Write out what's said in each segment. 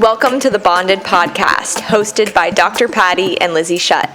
Welcome to the Bonded Podcast, hosted by Dr. Patty and Lizzie Shutt.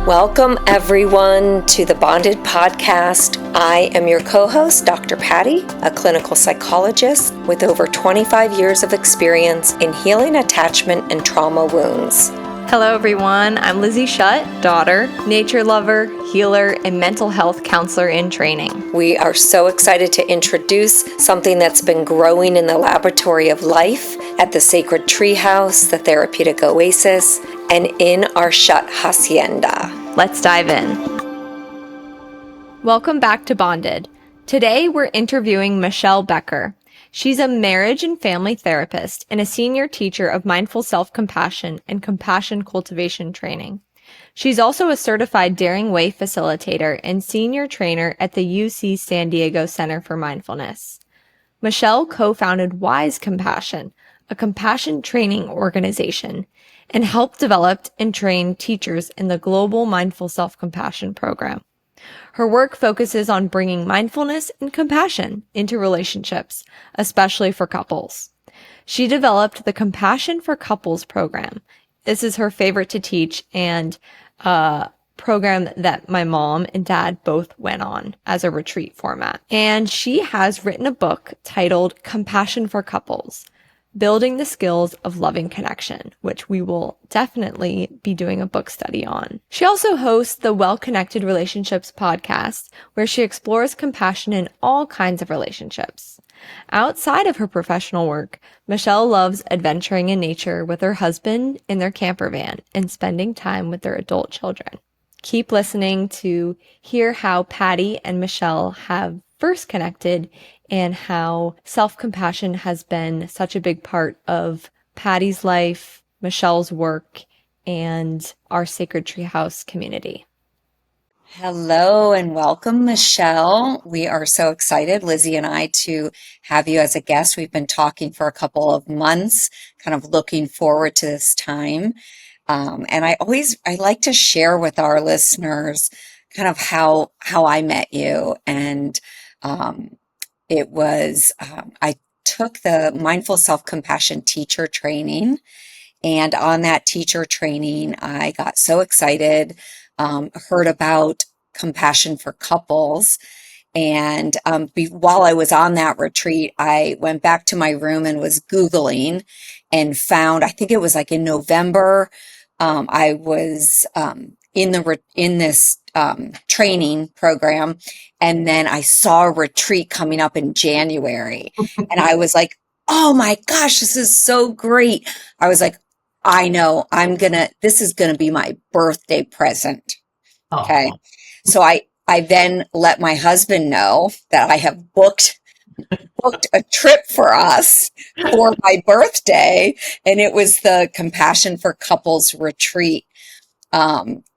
Welcome, everyone, to the Bonded Podcast. I am your co-host, Dr. Patty, a clinical psychologist with over 25 years of experience in healing attachment and trauma wounds. Hello, everyone. I'm Lizzie Shutt, daughter, nature lover, healer, and mental health counselor in training. We are so excited to introduce something that's been growing in the laboratory of life at the Sacred Treehouse, the Therapeutic Oasis, and in our Shutt Hacienda. Let's dive in. Welcome back to Bonded. Today, we're interviewing Michelle Becker. She's a marriage and family therapist and a senior teacher of mindful self-compassion and compassion cultivation training. She's also a certified Daring Way facilitator and senior trainer at the UC San Diego Center for Mindfulness. Michelle co-founded Wise Compassion, a compassion training organization, and helped develop and train teachers in the Global Mindful Self-Compassion program. Her work focuses on bringing mindfulness and compassion into relationships, especially for couples. She developed the Compassion for Couples program. This is her favorite to teach and a program that my mom and dad both went on as a retreat format. And she has written a book titled Compassion for Couples, Building the Skills of Loving Connection, which we will definitely be doing a book study on. She also hosts the Well-Connected Relationships podcast, where she explores compassion in all kinds of relationships. Outside of her professional work, Michelle loves adventuring in nature with her husband in their camper van and spending time with their adult children. Keep listening to hear how Patty and Michelle have first connected and how self-compassion has been such a big part of Patty's life, Michelle's work, and our Sacred Treehouse community. Hello and welcome, Michelle. We are so excited, Lizzie and I, to have you as a guest. We've been talking for a couple of months, kind of looking forward to this time. And I like to share with our listeners kind of how I met you. And I took the Mindful Self-Compassion teacher training, and on that teacher training, I got so excited, heard about compassion for couples, and while I was on that retreat, I went back to my room and was Googling and found, I think it was like in November, I was in this training program, and then I saw a retreat coming up in January, and I was like, oh my gosh, this is so great. I was like, I know, this is gonna be my birthday present. Okay. So I then let my husband know that I have booked a trip for us for my birthday, and it was the Compassion for Couples retreat.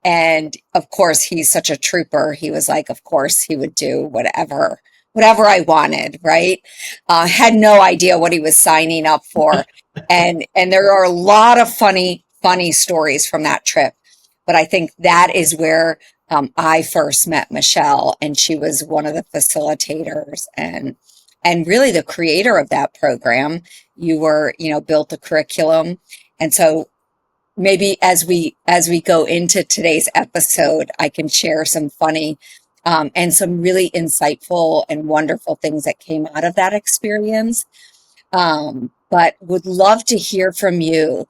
And of course, he's such a trooper. He was like, of course he would do whatever I wanted, right? Had no idea what he was signing up for. And there are a lot of funny stories from that trip. But I think that is where, I first met Michelle, and she was one of the facilitators and really the creator of that program. You were, built the curriculum. And so maybe as we go into today's episode, I can share some funny and some really insightful and wonderful things that came out of that experience. But would love to hear from you.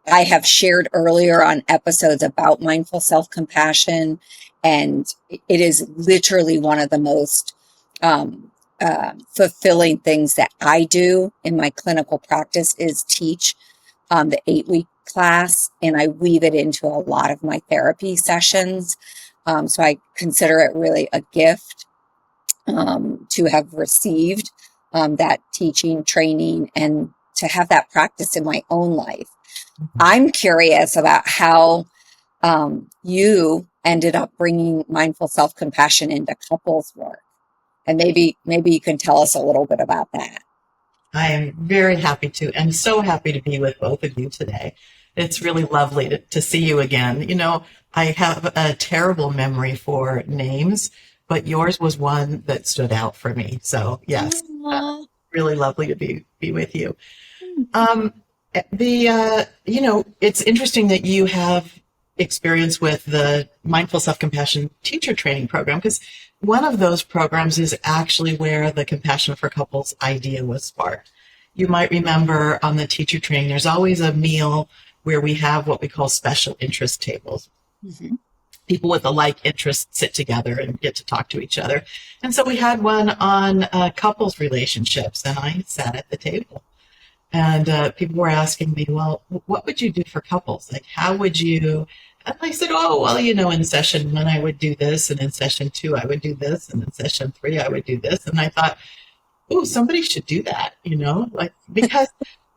I have shared earlier on episodes about mindful self-compassion, and it is literally one of the most fulfilling things that I do in my clinical practice is teach the 8-week class, and I weave it into a lot of my therapy sessions. So I consider it really a gift to have received that teaching training and to have that practice in my own life. I'm curious about how you ended up bringing mindful self-compassion into couples work. And maybe you can tell us a little bit about that. I am very happy to, and so happy to be with both of you today. It's really lovely to see you again. I have a terrible memory for names, but yours was one that stood out for me. So yes, really lovely to be with you. Um, it's interesting that you have experience with the Mindful Self-Compassion teacher training program, because one of those programs is actually where the Compassion for Couples idea was sparked. You might remember on the teacher training, there's always a meal where we have what we call special interest tables. Mhm. People with a like interest sit together and get to talk to each other. And so we had one on couples relationships, and I sat at the table. And people were asking me, well, what would you do for couples? Like, how would you? And I said, oh, well, in session one, I would do this. And in session two, I would do this. And in session three, I would do this. And I thought, oh, somebody should do that, like, because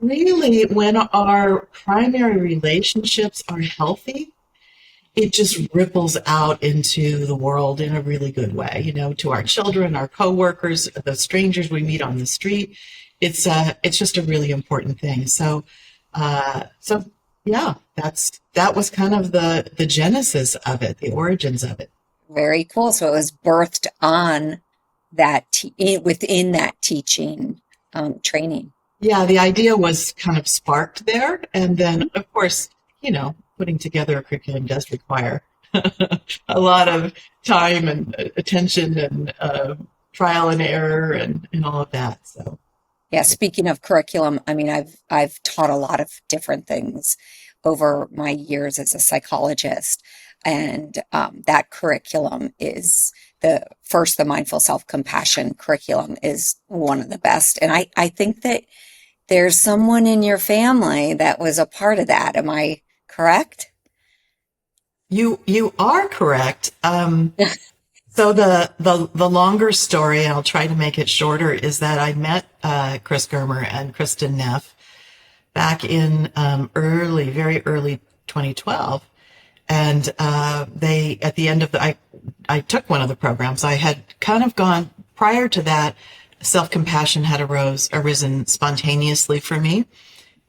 really, when our primary relationships are healthy, it just ripples out into the world in a really good way, to our children, our coworkers, the strangers we meet on the street. It's just a really important thing. So yeah, that was kind of the genesis of it, the origins of it. Very cool. So it was birthed on within that teaching training. Yeah, the idea was kind of sparked there, and then of course, putting together a curriculum does require a lot of time and attention and trial and error and all of that. So Yeah, speaking of curriculum, I mean, I've taught a lot of different things over my years as a psychologist, and that curriculum is the mindful self-compassion curriculum is one of the best. And I think that there's someone in your family that was a part of that. Am I correct? you are correct. So the longer story, and I'll try to make it shorter, is that I met Chris Germer and Kristen Neff back in very early 2012, and they at the end of I took one of the programs. I had kind of gone prior to that. Self-compassion had arisen spontaneously for me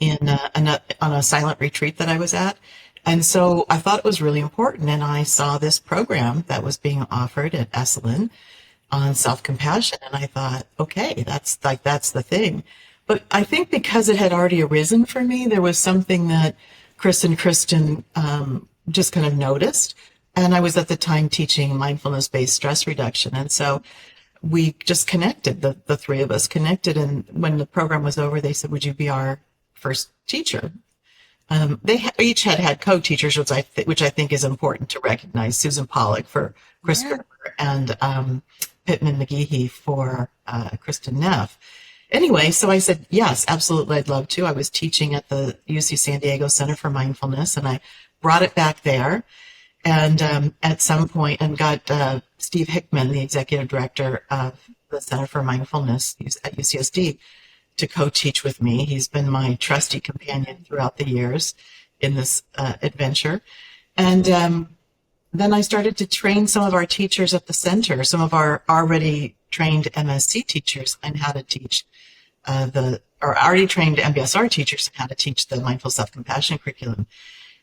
on a silent retreat that I was at. And so I thought it was really important. And I saw this program that was being offered at Esalen on self-compassion. And I thought, okay, that's the thing. But I think because it had already arisen for me, there was something that Chris and Kristen just kind of noticed. And I was at the time teaching mindfulness-based stress reduction. And so we just connected, the three of us connected. And when the program was over, they said, would you be our first teacher? They each had co-teachers, which I think is important to recognize. Susan Pollock for Chris Yeah. Gerber and Pittman McGehee for Kristen Neff. Anyway, so I said, yes, absolutely, I'd love to. I was teaching at the UC San Diego Center for Mindfulness, and I brought it back there. And at some point, and got Steve Hickman, the executive director of the Center for Mindfulness at UCSD, to co-teach with me. He's been my trusty companion throughout the years in this adventure. And then I started to train some of our teachers at the center, some of our already trained MSc teachers on how to teach or already trained MBSR teachers on how to teach the mindful self-compassion curriculum.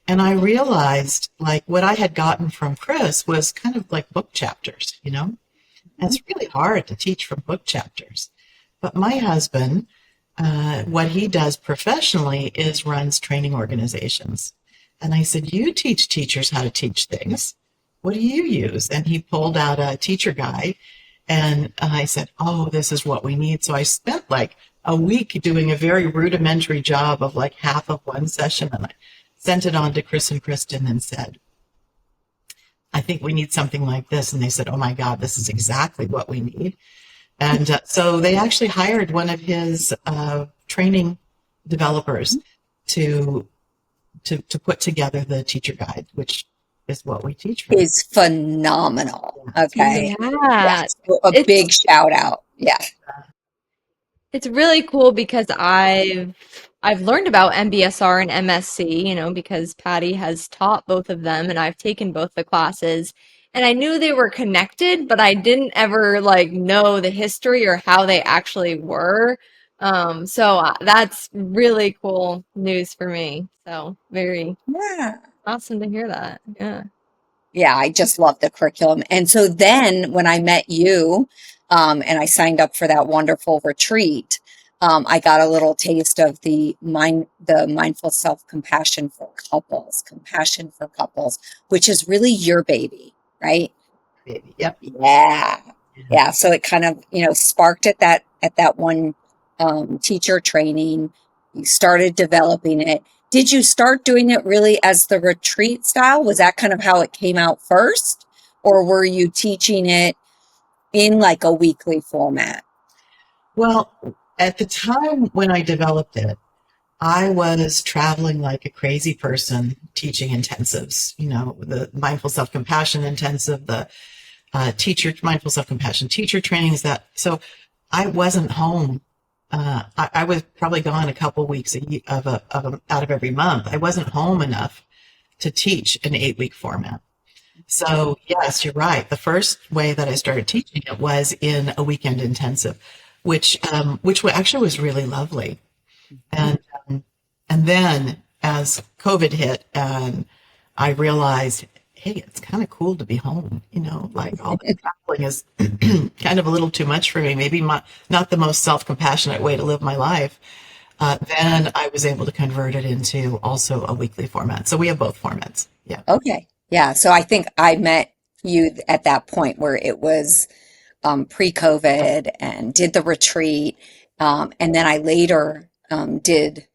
And I realized, like, what I had gotten from Chris was kind of like book chapters, And it's really hard to teach from book chapters. But my husband, what he does professionally is runs training organizations. And I said, you teach teachers how to teach things. What do you use? And he pulled out a teacher guide. And I said, oh, this is what we need. So I spent like a week doing a very rudimentary job of like half of one session. And I sent it on to Chris and Kristen and said, I think we need something like this. And they said, oh my God, this is exactly what we need. And so they actually hired one of his training developers to put together the teacher guide, which is what we teach from. Is phenomenal. Okay. Yeah. Yes. A It's big shout out. Yeah. It's really cool because I've learned about MBSR and MSc, because Patty has taught both of them and I've taken both the classes. And I knew they were connected, but I didn't ever like know the history or how they actually were. So that's really cool news for me. So very Yeah. awesome to hear that. Yeah. Yeah, I just love the curriculum. And so then when I met you, and I signed up for that wonderful retreat, I got a little taste of the mindful self-compassion for couples, compassion for couples, which is really your baby, right? Baby. Yep. Yeah. Yeah. Yeah. So it kind of, sparked at that one teacher training. You started developing it. Did you start doing it really as the retreat style? Was that kind of how it came out first? Or were you teaching it in like a weekly format? Well, at the time when I developed it, I was traveling like a crazy person teaching intensives, the mindful self compassion intensive, the teacher mindful self compassion teacher trainings. So I wasn't home. I was probably gone a couple weeks out of every month. I wasn't home enough to teach an 8-week format. So yes, you're right. The first way that I started teaching it was in a weekend intensive, which actually was really lovely. And um, and then as COVID hit, and I realized, hey, it's kind of cool to be home. Like all the traveling is kind of a little too much for me. Maybe not the most self-compassionate way to live my life. Then I was able to convert it into also a weekly format. So we have both formats. Yeah. Okay. Yeah. So I think I met you at that point where it was pre-COVID and did the retreat. And then I later did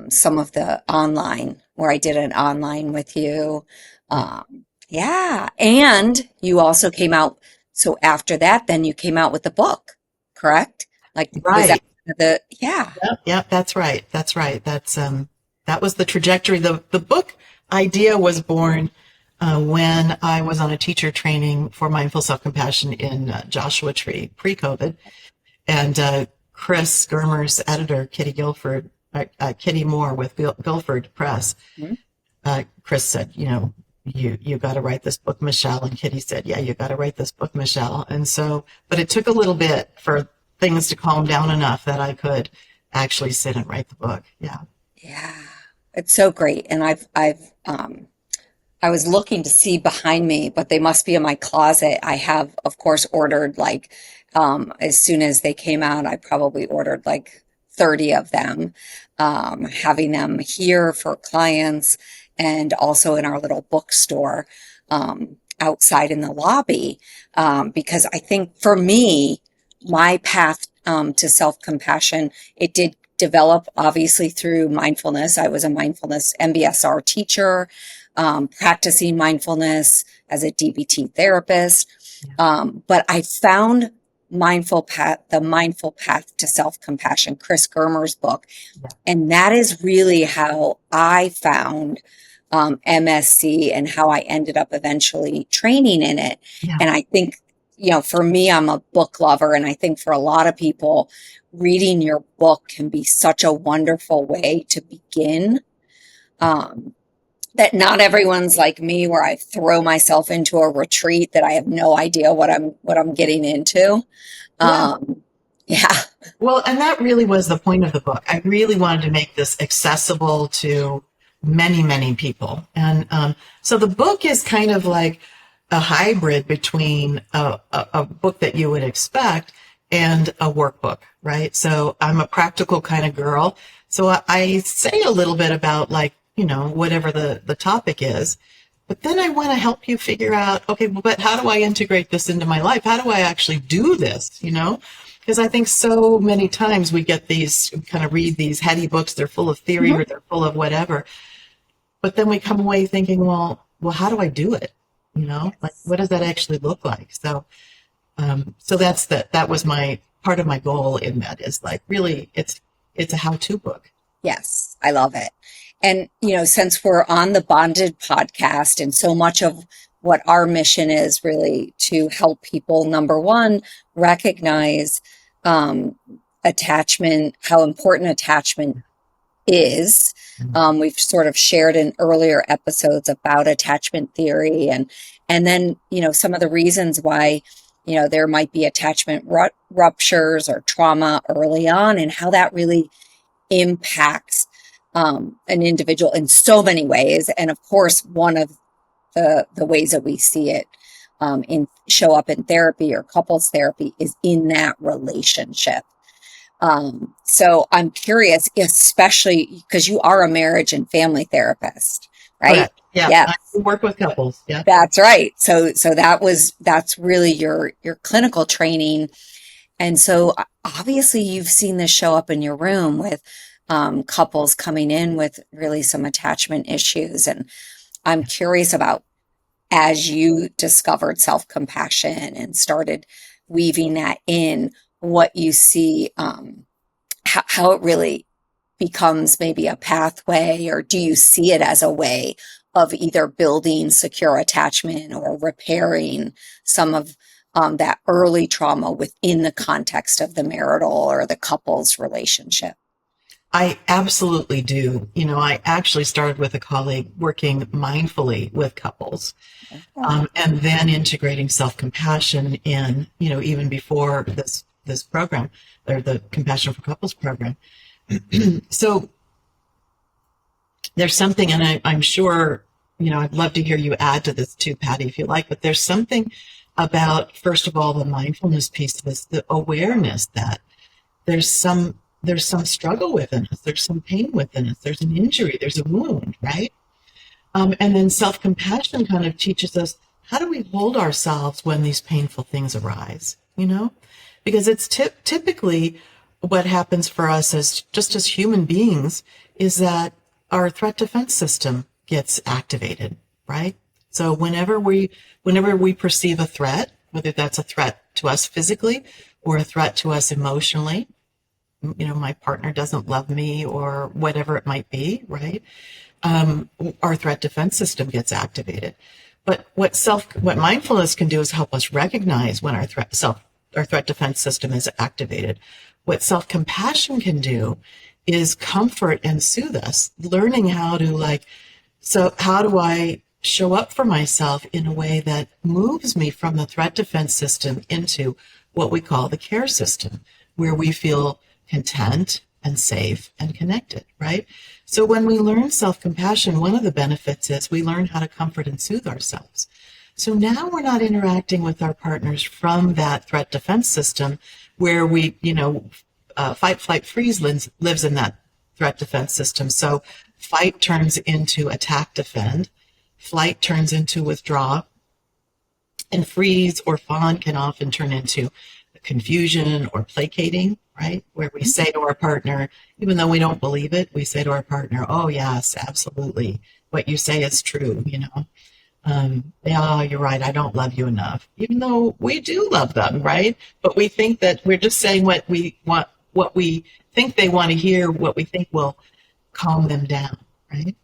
some of the online where I did an online with you. Yeah. And you also came out. So after that, then you came out with the book, correct? Like, was that Right. yeah. Yep, that's right. That's right. That was the trajectory. The book idea was born when I was on a teacher training for mindful self-compassion in Joshua Tree pre-COVID. And Chris Germer's editor, Kitty Moore with Guilford Press, Mhm. Chris said, you got to write this book, Michelle. And Kitty said, yeah, you got to write this book, Michelle. And so, but it took a little bit for things to calm down enough that I could actually sit and write the book. Yeah. Yeah. It's so great. And I was looking to see behind me, but they must be in my closet. I have, of course, ordered like, as soon as they came out, I probably ordered like 30 of them, having them here for clients and also in our little bookstore, outside in the lobby. Because I think for me, my path, to self-compassion, it did develop obviously through mindfulness. I was a mindfulness MBSR teacher, practicing mindfulness as a DBT therapist. But I found the mindful path to self-compassion, Chris Germer's book. Yeah. And that is really how I found MSC and how I ended up eventually training in it. Yeah. And I think, for me, I'm a book lover. And I think for a lot of people, reading your book can be such a wonderful way to begin. That not everyone's like me, where I throw myself into a retreat that I have no idea what I'm getting into. Yeah. Yeah. Well, and that really was the point of the book. I really wanted to make this accessible to many, many people. And so the book is kind of like a hybrid between a book that you would expect and a workbook, right? So I'm a practical kind of girl. So I say a little bit about like, whatever the topic is. But then I want to help you figure out, okay, well, but how do I integrate this into my life? How do I actually do this, Because I think so many times we kind of read these heady books, they're full of theory Mhm. or they're full of whatever. But then we come away thinking, well, how do I do it? Like Yes. what does that actually look like? So that was my part of my goal in that is like really it's a how-to book. Yes, I love it. And, since we're on the Bonded podcast, and so much of what our mission is really to help people, number one, recognize um, attachment, how important attachment is. We've sort of shared in earlier episodes about attachment theory, and then, some of the reasons why, there might be attachment ruptures or trauma early on, and how that really impacts an individual in so many ways. And of course, one of the ways that we see it in show up in therapy or couples therapy is in that relationship. So I'm curious, especially because you are a marriage and family therapist, right? Correct. Yeah. Yeah, I work with couples. Yeah. that's right. So that's really your clinical training. And so obviously you've seen this show up in your room with couples coming in with really some attachment issues. And I'm curious about, as you discovered self-compassion and started weaving that in, what you see, how it really becomes maybe a pathway, or do you see it as a way of either building secure attachment or repairing some of that early trauma within the context of the marital or the couple's relationship? I absolutely do. I actually started with a colleague working mindfully with couples, and then integrating self-compassion in, even before this program, or the Compassion for Couples program. So there's something, and I'm sure, I'd love to hear you add to this too, Patty, if you like, but there's something about, first of all, the mindfulness piece of this, the awareness that there's some struggle within us, there's some pain within us, there's an injury, there's a wound, right? And then self-compassion kind of teaches us, how do we hold ourselves when these painful things arise, Because it's typically what happens for us as human beings is that our threat defense system gets activated, right? So whenever we perceive a threat, whether that's a threat to us physically or a threat to us emotionally, my partner doesn't love me or whatever it might be, right? Our threat defense system gets activated. But what mindfulness can do is help us recognize when our threat defense system is activated. What self-compassion can do is comfort and soothe us, learning how to how do I show up for myself in a way that moves me from the threat defense system into what we call the care system, where we feel content and safe and connected, right? So when we learn self-compassion, one of the benefits is we learn how to comfort and soothe ourselves. So now we're not interacting with our partners from that threat defense system where we, fight, flight, freeze lives in that threat defense system. So fight turns into attack, defend. Flight turns into withdraw. And freeze or fawn can often turn into confusion or placating, right? Where we say to our partner, even though we don't believe it, we say to our partner, oh, yes, absolutely. What you say is true, yeah, you're right. I don't love you enough, even though we do love them, right? But we think that we're just saying what we want, what we think they want to hear, what we think will calm them down, right?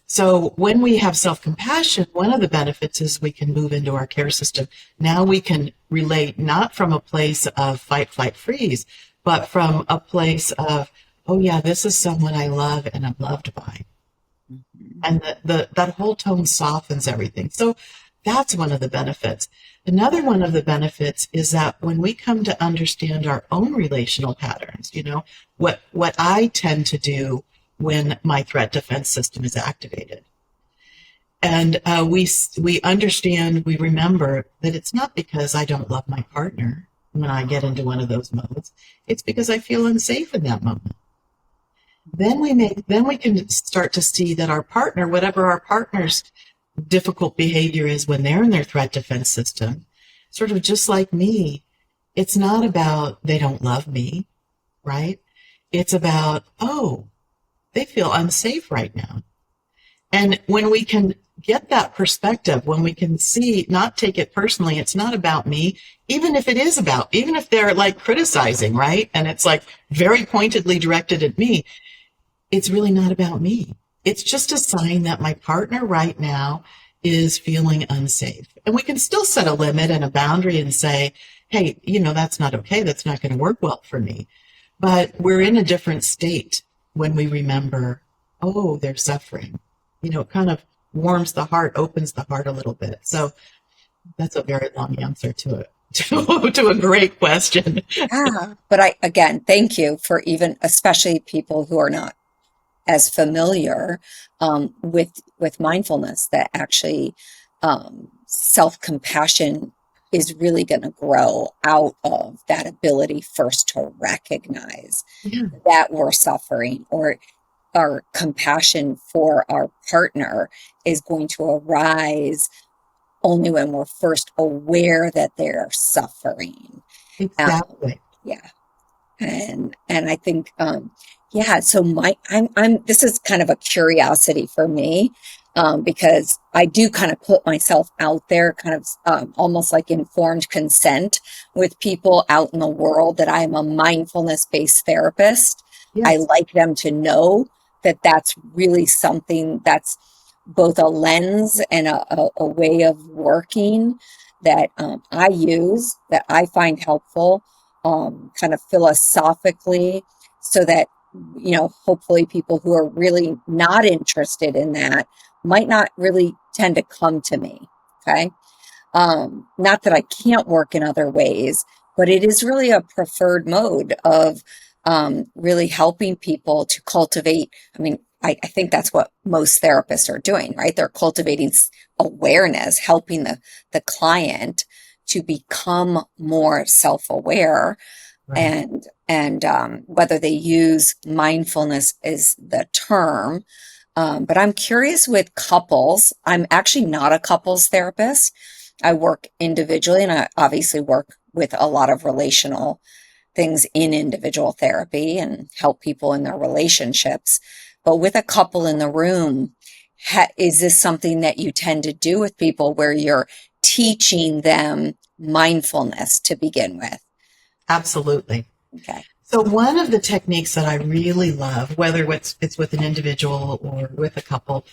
So when we have self-compassion, one of the benefits is we can move into our care system. Now we can relate not from a place of fight, flight, freeze, but from a place of, oh yeah, this is someone I love and I'm loved by. And that whole tone softens everything. So that's one of the benefits. Another one of the benefits is that when we come to understand our own relational patterns, what I tend to do when my threat defense system is activated. And we understand, we remember that it's not because I don't love my partner when I get into one of those modes. It's because I feel unsafe in that moment. Then we can start to see that our partner, whatever our partner's difficult behavior is when they're in their threat defense system, sort of just like me, it's not about they don't love me, right? It's about, oh, they feel unsafe right now. And when we can get that perspective, when we can see, not take it personally, it's not about me, even if they're like criticizing, right? And it's like very pointedly directed at me, it's really not about me. It's just a sign that my partner right now is feeling unsafe. And we can still set a limit and a boundary and say, hey, that's not okay. That's not going to work well for me. But we're in a different state when we remember, oh, they're suffering. It kind of warms the heart, opens the heart a little bit. So that's a very long answer to a great question. Yeah, but again, thank you for even, especially people who are not as familiar with mindfulness, that actually self-compassion is really going to grow out of that ability first to recognize Yeah, that we're suffering, or our compassion for our partner is going to arise only when we're first aware that they're suffering. exactly. Yeah. And I think yeah, so I'm this is kind of a curiosity for me, because I do kind of put myself out there, kind of almost like informed consent with people out in the world, that I am a mindfulness based therapist. I Yes, like them to know that that's really something that's both a lens and a way of working that I use, that I find helpful, kind of philosophically, so that, hopefully people who are really not interested in that might not really tend to come to me. Okay. Not that I can't work in other ways, but it is really a preferred mode of really helping people to cultivate. I mean, I think that's what most therapists are doing, right? They're cultivating awareness, helping the client to become more self-aware, right. and whether they use mindfulness as the term. But I'm curious with couples. I'm actually not a couples therapist. I work individually, and I obviously work with a lot of relational things in individual therapy and help people in their relationships. But with a couple in the room, is this something that you tend to do with people, where you're teaching them mindfulness to begin with? Absolutely. Okay. So one of the techniques that I really love, whether it's with an individual or with a couple,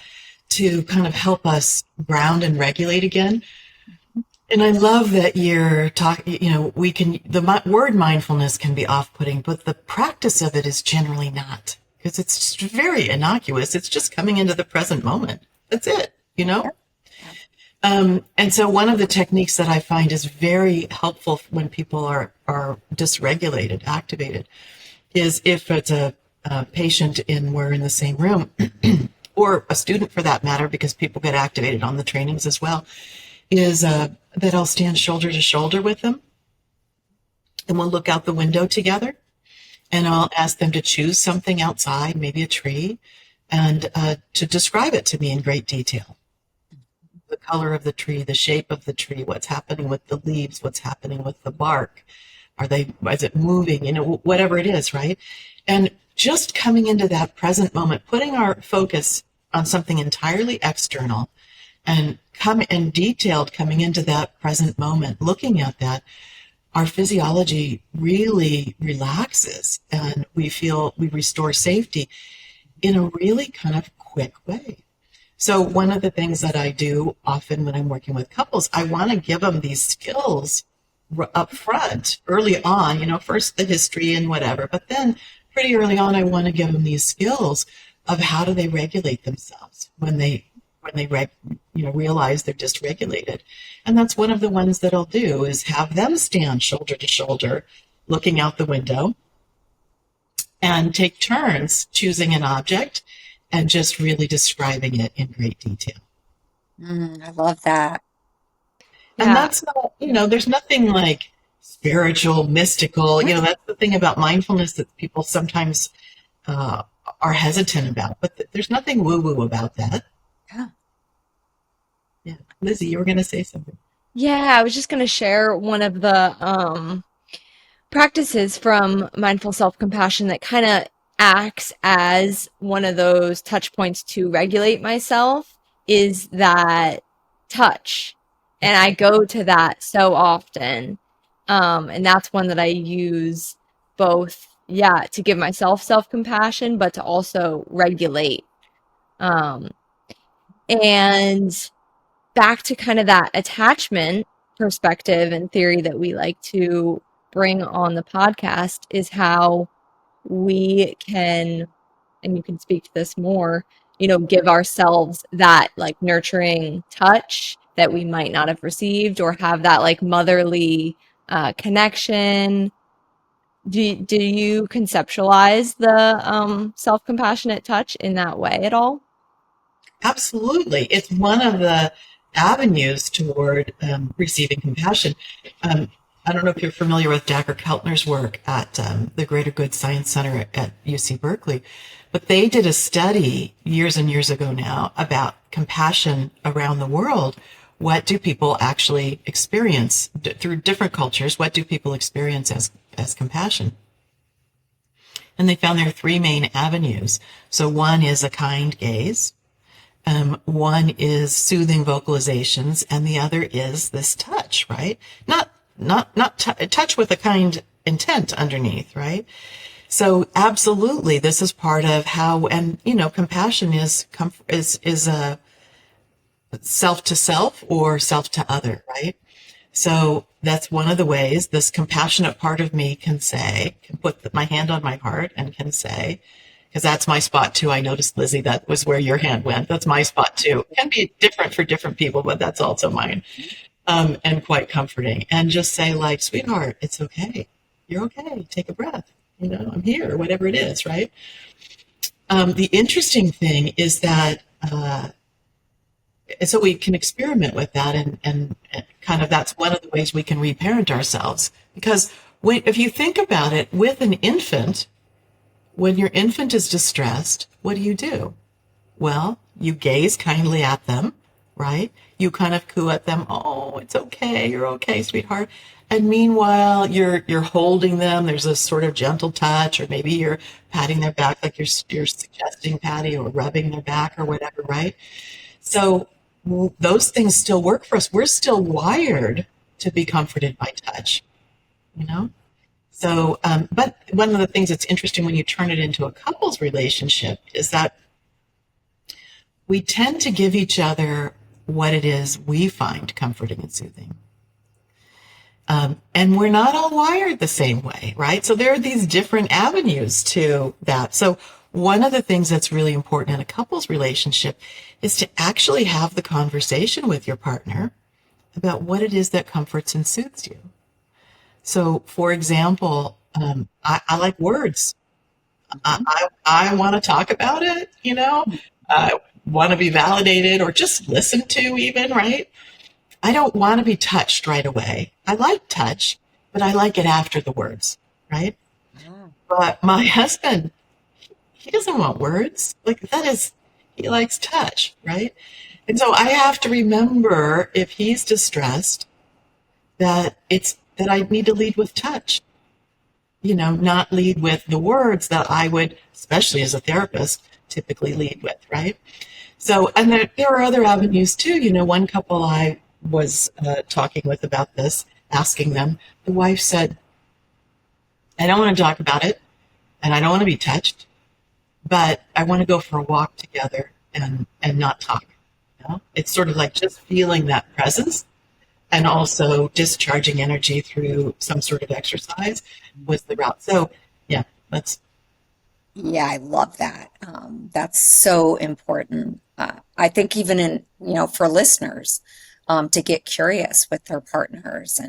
to kind of help us ground and regulate again. And I love that you're talking, word mindfulness can be off-putting, but the practice of it is generally not, because it's just very innocuous. It's just coming into the present moment. That's it, you know? Yep. Yep. And so one of the techniques that I find is very helpful when people are dysregulated, activated, is if it's a patient and we're in the same room, or a student for that matter, because people get activated on the trainings as well, is that I'll stand shoulder to shoulder with them, and we'll look out the window together, and I'll ask them to choose something outside, maybe a tree, and to describe it to me in great detail. The color of the tree, the shape of the tree, what's happening with the leaves, what's happening with the bark. Is it moving? Whatever it is, right? And just coming into that present moment, putting our focus on something entirely external, and detailed coming into that present moment, looking at that, our physiology really relaxes, and we restore safety in a really kind of quick way. So one of the things that I do often when I'm working with couples, I want to give them these skills up front, early on, first the history and whatever, but then pretty early on, I want to give them these skills of how do they regulate themselves when they realize they're dysregulated. And that's one of the ones that I'll do, is have them stand shoulder to shoulder, looking out the window, and take turns choosing an object and just really describing it in great detail. I love that. And Yeah. that's not, there's nothing like spiritual, mystical. That's the thing about mindfulness that people sometimes uh, are hesitant about. But there's nothing woo-woo about that. Yeah. Yeah. Lizzie, you were going to say something. Yeah, I was just going to share one of the practices from mindful self-compassion that kind of acts as one of those touch points to regulate myself, is that touch. And I go to that so often. And that's one that I use both, yeah, to give myself self-compassion, but to also regulate. Um, and back to kind of that attachment perspective and theory that we like to bring on the podcast, is how we can, and you can speak to this more, give ourselves that like nurturing touch that we might not have received, or have that like motherly connection. Do you conceptualize the self-compassionate touch in that way at all? Absolutely. It's one of the avenues toward receiving compassion. Um, I don't know if you're familiar with Dr. Keltner's work at the Greater Good Science Center at UC Berkeley, but they did a study years and years ago now about compassion around the world. What do people actually experience through different cultures? What do people experience as compassion? And they found there are three main avenues. So one is a kind gaze. One is soothing vocalizations, and the other is this touch, right? Not touch with a kind intent underneath, right? So absolutely, this is part of how, and compassion is a self to self or self to other, right? So that's one of the ways this compassionate part of me can put my hand on my heart and can say, because that's my spot too. I noticed, Lizzie, that was where your hand went. That's my spot too. It can be different for different people, but that's also mine. And quite comforting. And just say, like, sweetheart, it's okay. You're okay. Take a breath. I'm here, whatever it is, right? The interesting thing is that, so we can experiment with that, and kind of that's one of the ways we can reparent ourselves. Because if you think about it, with an infant, when your infant is distressed, what do? Well, you gaze kindly at them, right? You kind of coo at them, oh, it's okay, you're okay, sweetheart. And meanwhile, you're holding them. There's a sort of gentle touch, or maybe you're patting their back, like you're suggesting, Patty, or rubbing their back or whatever, right? So those things still work for us. We're still wired to be comforted by touch, you know? So, but one of the things that's interesting when you turn it into a couple's relationship is that we tend to give each other what it is we find comforting and soothing. And we're not all wired the same way, right? So there are these different avenues to that. So one of the things that's really important in a couple's relationship is to actually have the conversation with your partner about what it is that comforts and soothes you. So, for example, I like words. I want to talk about it, I want to be validated or just listened to even, right? I don't want to be touched right away. I like touch, but I like it after the words, right? But my husband, he doesn't want words. He likes touch, right? And so I have to remember, if he's distressed, that I need to lead with touch, not lead with the words that I would, especially as a therapist, typically lead with, right? So, and there are other avenues too. One couple I was talking with about this, asking them, the wife said, I don't want to talk about it, and I don't want to be touched, but I want to go for a walk together and not talk. It's sort of like just feeling that presence, and also discharging energy through some sort of exercise was the route. So, yeah, Yeah, I love that. That's so important. I think even for listeners, to get curious with their partners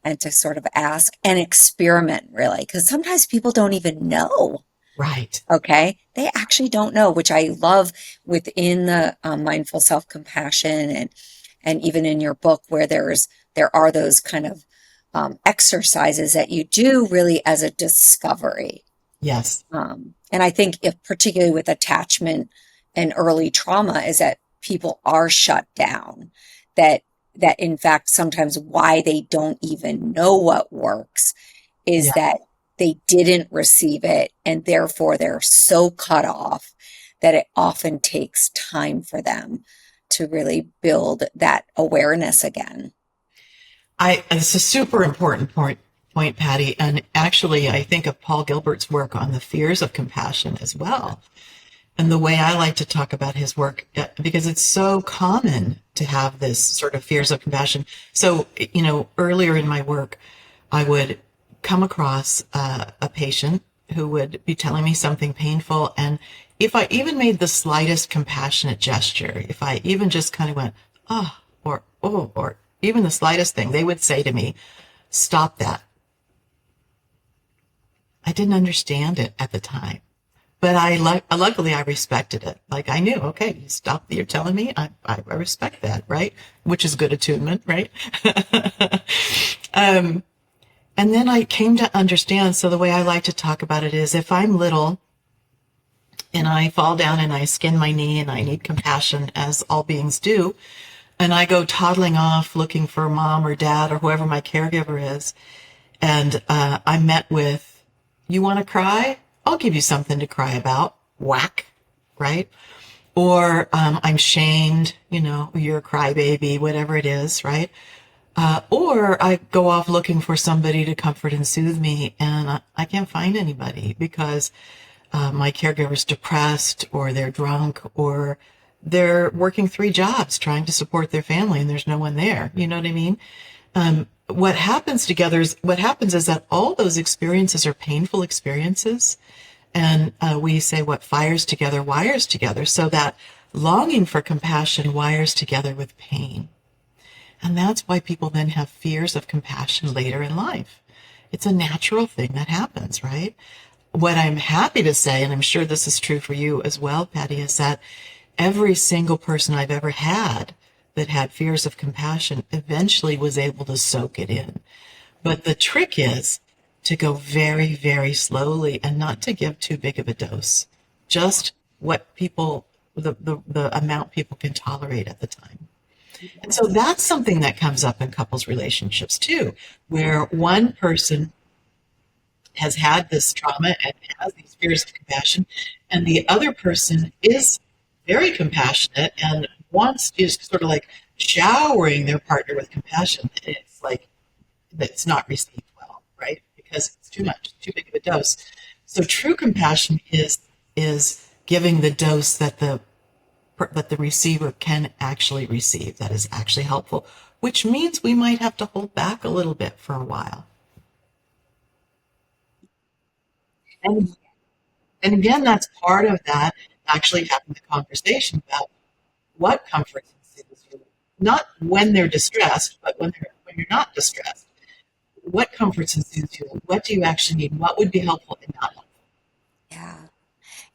and to sort of ask and experiment really, because sometimes people don't even know. right. Okay, they actually don't know, which I love within the mindful self-compassion and even in your book where there are those kind of exercises that you do really as a discovery. Yes. And I think if particularly with attachment and early trauma is that people are shut down, that in fact sometimes why they don't even know what works is Yeah. that they didn't receive it and therefore they're so cut off that it often takes time for them to really build that awareness again. It's a super important point, Patty. And actually, I think of Paul Gilbert's work on the fears of compassion as well. And the way I like to talk about his work, because it's so common to have this sort of fears of compassion. So, earlier in my work, I would come across a patient who would be telling me something painful. And if I even made the slightest compassionate gesture, if I even just kind of went, oh, or even the slightest thing, they would say to me, stop that. I didn't understand it at the time, But luckily I respected it. Like I knew, okay, you stop. You're telling me, I respect that, right? Which is good attunement, right? And then I came to understand. So the way I like to talk about it is, if I'm little and I fall down and I skin my knee and I need compassion, as all beings do, and I go toddling off looking for mom or dad or whoever my caregiver is, and I'm met with, you want to cry? I'll give you something to cry about. Whack, right? Or I'm shamed, you're a crybaby, whatever it is, right? Or I go off looking for somebody to comfort and soothe me, and I can't find anybody because my caregiver's depressed, or they're drunk, or they're working 3 jobs trying to support their family, and there's no one there. You know what I mean? What happens is that all those experiences are painful experiences, and we say what fires together wires together. So that longing for compassion wires together with pain. And that's why people then have fears of compassion later in life. It's a natural thing that happens, right? What I'm happy to say, and I'm sure this is true for you as well, Patty, is that every single person I've ever had that had fears of compassion eventually was able to soak it in. But the trick is to go very, very slowly and not to give too big of a dose. Just what people, the amount people can tolerate at the time. And so that's something that comes up in couples relationships too, where one person has had this trauma and has these fears of compassion, and the other person is very compassionate and is sort of like showering their partner with compassion. And it's like, that's not received well, right? Because it's too much, too big of a dose. So true compassion is giving the dose that the receiver can actually receive, that is actually helpful, which means we might have to hold back a little bit for a while. And and again, that's part of that, actually having the conversation about what comforts and soothes you. Not when they're distressed, but when you're not distressed. What comforts and soothes you? What do you actually need? What would be helpful and not helpful? Yeah.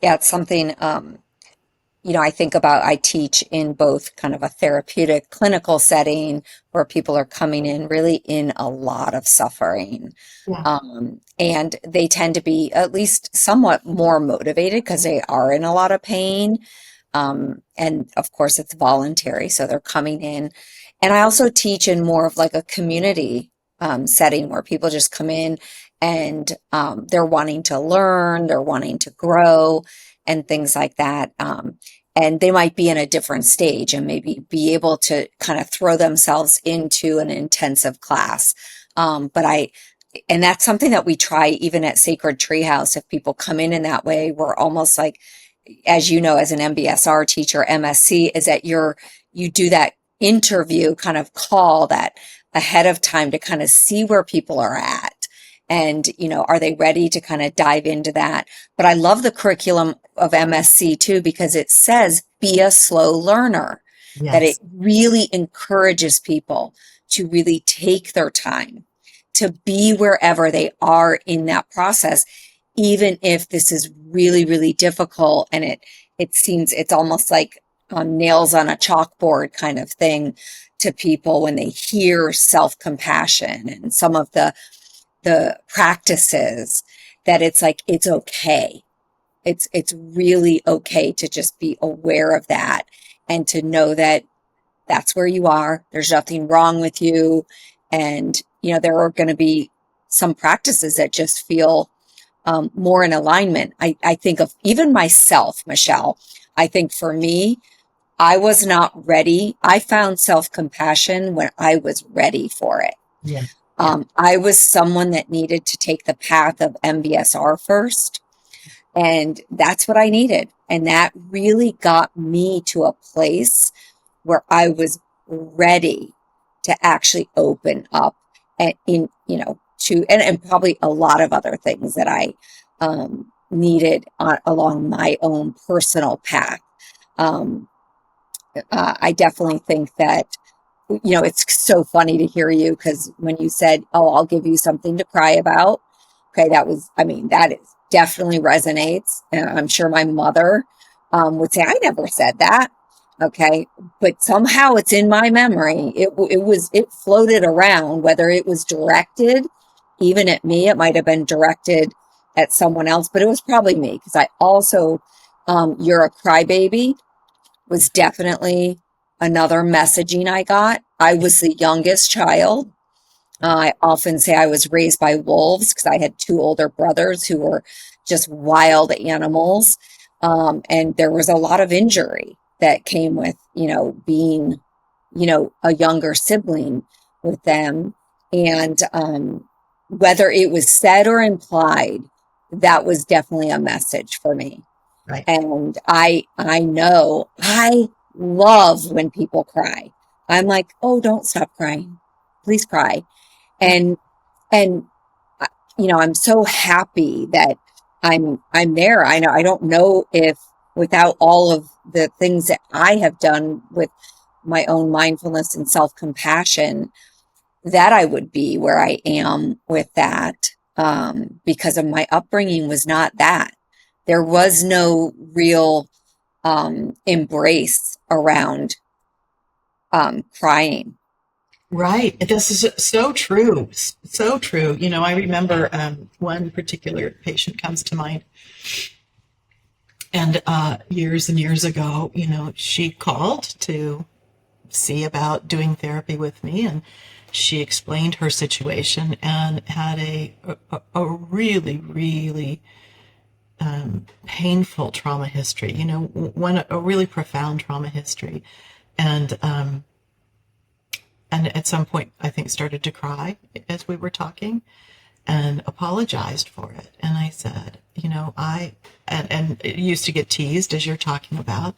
Yeah, it's something, I think about, I teach in both kind of a therapeutic clinical setting where people are coming in really in a lot of suffering. Yeah. And they tend to be at least somewhat more motivated because they are in a lot of pain. And of course, it's voluntary, so they're coming in. And I also teach in more of like a community setting where people just come in and they're wanting to learn, they're wanting to grow, and things like that. And they might be in a different stage and maybe be able to kind of throw themselves into an intensive class. And that's something that we try even at Sacred Treehouse. If people come in that way, we're almost like, as you know, as an MBSR teacher, MSC, is that you do that interview kind of call that ahead of time to kind of see where people are at. And, are they ready to kind of dive into that? But I love the curriculum of MSC too, because it says be a slow learner, that it Yes. really encourages people to really take their time to be wherever they are in that process, even if this is really, really difficult. And it seems it's almost like nails on a chalkboard kind of thing to people when they hear self-compassion and some of the practices, that it's like, it's okay. It's really okay to just be aware of that and to know that that's where you are. There's nothing wrong with you. And, there are going to be some practices that just feel more in alignment. I think of even myself, Michelle. I think for me, I was not ready. I found self-compassion when I was ready for it. Yeah. I was someone that needed to take the path of MBSR first, and that's what I needed. And that really got me to a place where I was ready to actually open up and and probably a lot of other things that I needed along my own personal path. Um, I definitely think that, it's so funny to hear you, because when you said, "Oh, I'll give you something to cry about," okay, that is definitely resonates. And I'm sure my mother would say, I never said that. Okay. But somehow it's in my memory. It floated around, whether it was directed even at me, it might have been directed at someone else, but it was probably me because I also, you're a crybaby was definitely another messaging I got. I was the youngest child. I often say I was raised by wolves because I had two older brothers who were just wild animals. And there was a lot of injury that came with, being, a younger sibling with them. And whether it was said or implied, that was definitely a message for me. Right. And I know I love when people cry. I'm like, oh, don't stop crying. Please cry. And and I'm so happy that I'm there. I don't know if without all of the things that I have done with my own mindfulness and self-compassion that I would be where I am with that, because of my upbringing was not that. There was no real embrace around crying. Right. This is so true. So true. I remember one particular patient comes to mind. And years and years ago, she called to see about doing therapy with me. And she explained her situation and had a really, really painful trauma history, a really profound trauma history. And at some point, I think started to cry as we were talking and apologized for it. And I said, and it used to get teased as you're talking about.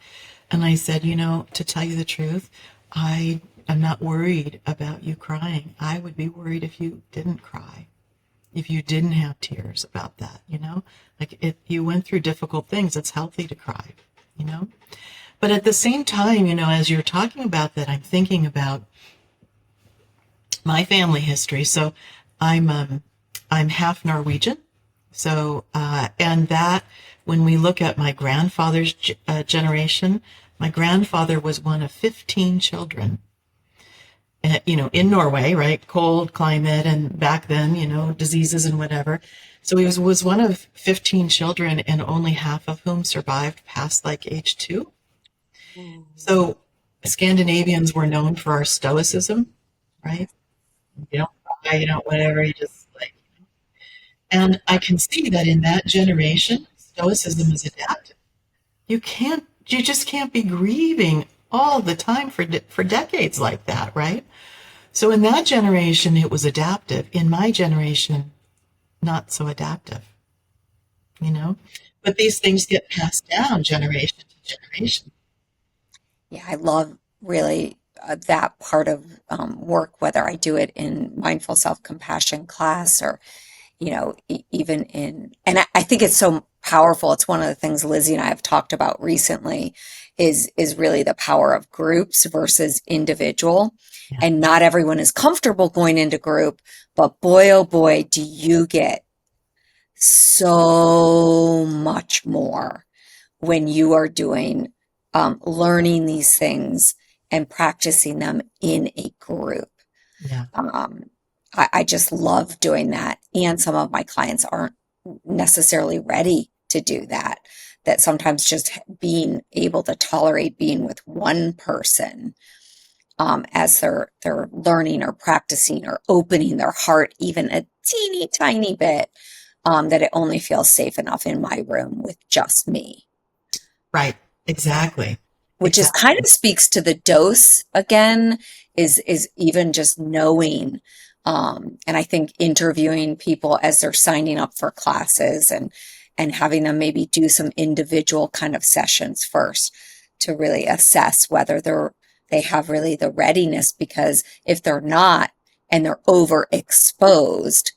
And I said, to tell you the truth, I am not worried about you crying. I would be worried if you didn't cry, if you didn't have tears about that, like if you went through difficult things, it's healthy to cry, But at the same time, as you're talking about that, I'm thinking about my family history. So I'm half Norwegian. So and that when we look at my grandfather's generation, my grandfather was one of 15 children. In Norway, right? Cold climate, and back then, diseases and whatever. So he was one of 15 children, and only half of whom survived past like age 2. So Scandinavians were known for our stoicism, right? You don't cry, you don't whatever, you just like. And I can see that in that generation, stoicism is adaptive. You just can't be grieving all the time for decades like that, right? So in that generation, it was adaptive. In my generation, not so adaptive, But these things get passed down generation to generation. Yeah, I love really that part of work, whether I do it in mindful self-compassion class or, even I think it's so powerful. It's one of the things Lizzie and I have talked about recently is really the power of groups versus individual. Yeah. And not everyone is comfortable going into group, but boy, oh boy, do you get so much more when you are doing learning these things and practicing them in a group. Yeah. I just love doing that. And some of my clients aren't necessarily ready to do that. That sometimes just being able to tolerate being with one person as they're learning or practicing or opening their heart even a teeny tiny bit, that it only feels safe enough in my room with just me. Right. Exactly. Which is kind of speaks to the dose again, is even just knowing, and I think interviewing people as they're signing up for classes and having them maybe do some individual kind of sessions first to really assess whether they have really the readiness, because if they're not and they're overexposed,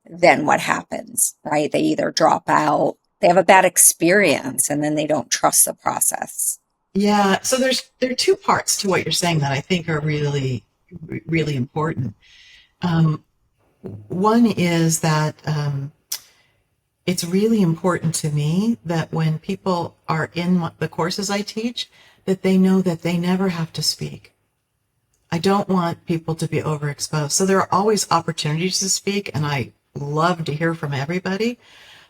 then what happens, right? They either drop out, they have a bad experience, and then they don't trust the process. Yeah. So there are two parts to what you're saying that I think are really, really important. One is that it's really important to me that when people are in the courses I teach, that they know that they never have to speak. I don't want people to be overexposed. So there are always opportunities to speak, and I love to hear from everybody,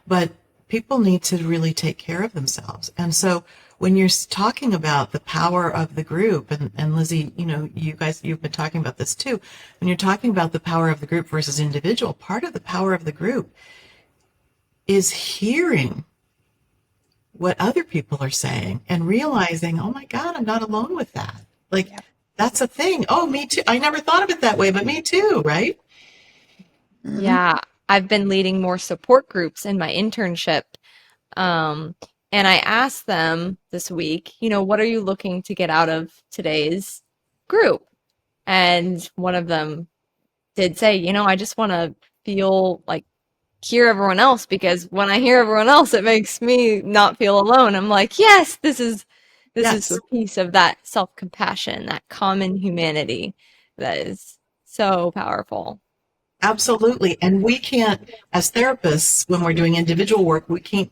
but people need to really take care of themselves. And so when you're talking about the power of the group, and Lizzie, you guys, you've been talking about this too, when you're talking about the power of the group versus individual, part of the power of the group is hearing what other people are saying and realizing, oh my God, I'm not alone with that. Like, Yeah. that's a thing. Oh, me too. I never thought of it that way, but me too, right? Mhm. Yeah, I've been leading more support groups in my internship. Um, and I asked them this week, what are you looking to get out of today's group? And one of them did say, I just want to feel like hear everyone else, because when I hear everyone else, it makes me not feel alone. I'm like, yes, this is Yes, a piece of that self-compassion, that common humanity that is so powerful. absolutely. And we can't, as therapists, when we're doing individual work, we can't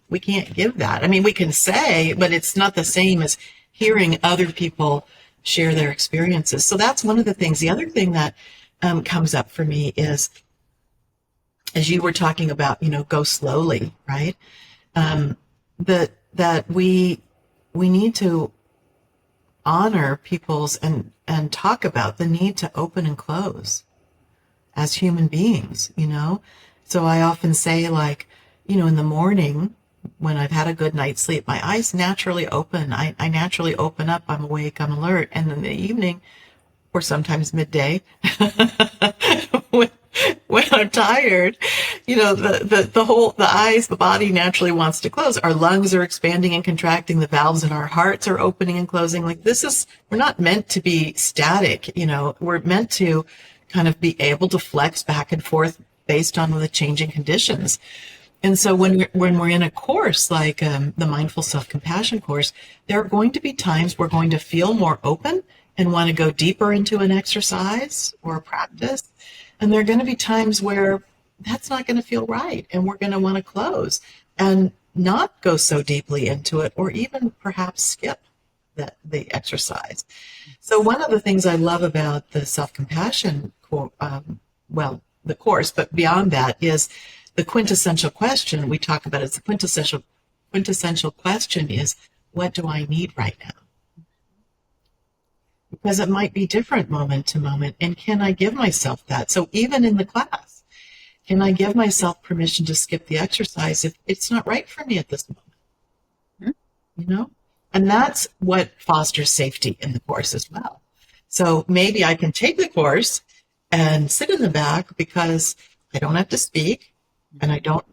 give that. I mean, we can say, but it's not the same as hearing other people share their experiences. So that's one of the things. The other thing that comes up for me is, as you were talking about, go slowly, right? That we need to honor people's and talk about the need to open and close as human beings. So I often say, like, in the morning when I've had a good night's sleep, my eyes naturally open. I naturally open up. I'm awake, I'm alert. And in the evening, or sometimes midday, when, when I'm tired, the eyes, the body naturally wants to close. Our lungs are expanding and contracting. The valves in our hearts are opening and closing. Like, we're not meant to be static. We're meant to kind of be able to flex back and forth based on the changing conditions. And so when we're in a course like the Mindful Self-Compassion course, there are going to be times we're going to feel more open and want to go deeper into an exercise or a practice. And there are going to be times where that's not going to feel right, and we're going to want to close and not go so deeply into it, or even perhaps skip the exercise. So one of the things I love about the self-compassion, the course, but beyond that, is the quintessential question we talk about. It's the quintessential question is, what do I need right now? Because it might be different moment to moment, and can I give myself that? So even in the class, can I give myself permission to skip the exercise if it's not right for me at this moment? Mhm. you know? And that's what fosters safety in the course as well. So maybe I can take the course and sit in the back because I don't have to speak, and I don't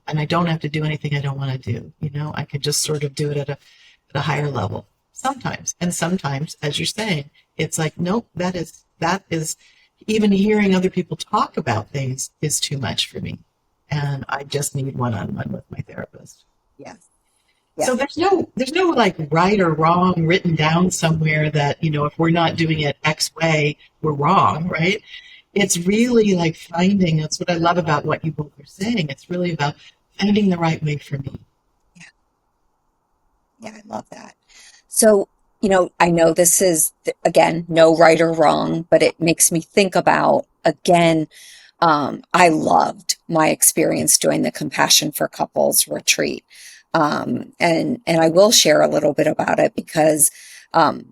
have to do anything I don't want to do. I can just sort of do it at a higher level sometimes. And sometimes, as you're saying, it's like, nope, that is even hearing other people talk about things is too much for me. And I just need one-on-one with my therapist. Yes. So Yeah. there's no like right or wrong written down somewhere that, if we're not doing it X way, we're wrong, right? It's really like finding, that's what I love about what you both are saying. It's really about finding the right way for me. Yeah, I love that. So, I know this is, again, no right or wrong, but it makes me think about, again, I loved my experience doing the Compassion for Couples retreat. And I will share a little bit about it because, I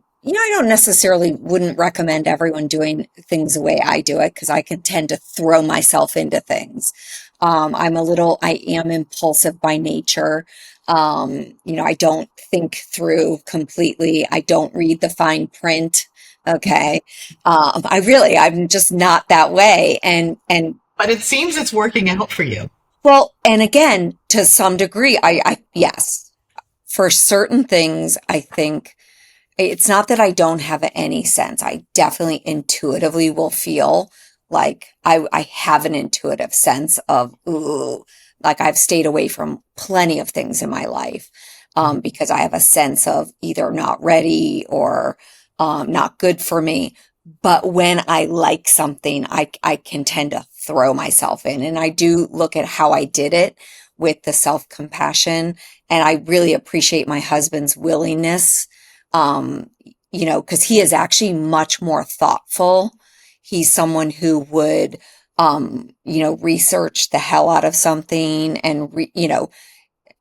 don't necessarily wouldn't recommend everyone doing things the way I do it because I can tend to throw myself into things. I am impulsive by nature. I don't think through completely. I don't read the fine print. Okay. I'm just not that way. And But it seems it's working out for you. well, and again, to some degree, yes, for certain things, I think it's not that I don't have any sense. I definitely intuitively will feel like I have an intuitive sense of, ooh, like I've stayed away from plenty of things in my life, because I have a sense of either not ready or, not good for me. But when I like something, I can tend to throw myself in. And I do look at how I did it with the self-compassion. And I really appreciate my husband's willingness, because he is actually much more thoughtful. He's someone who would, research the hell out of something and,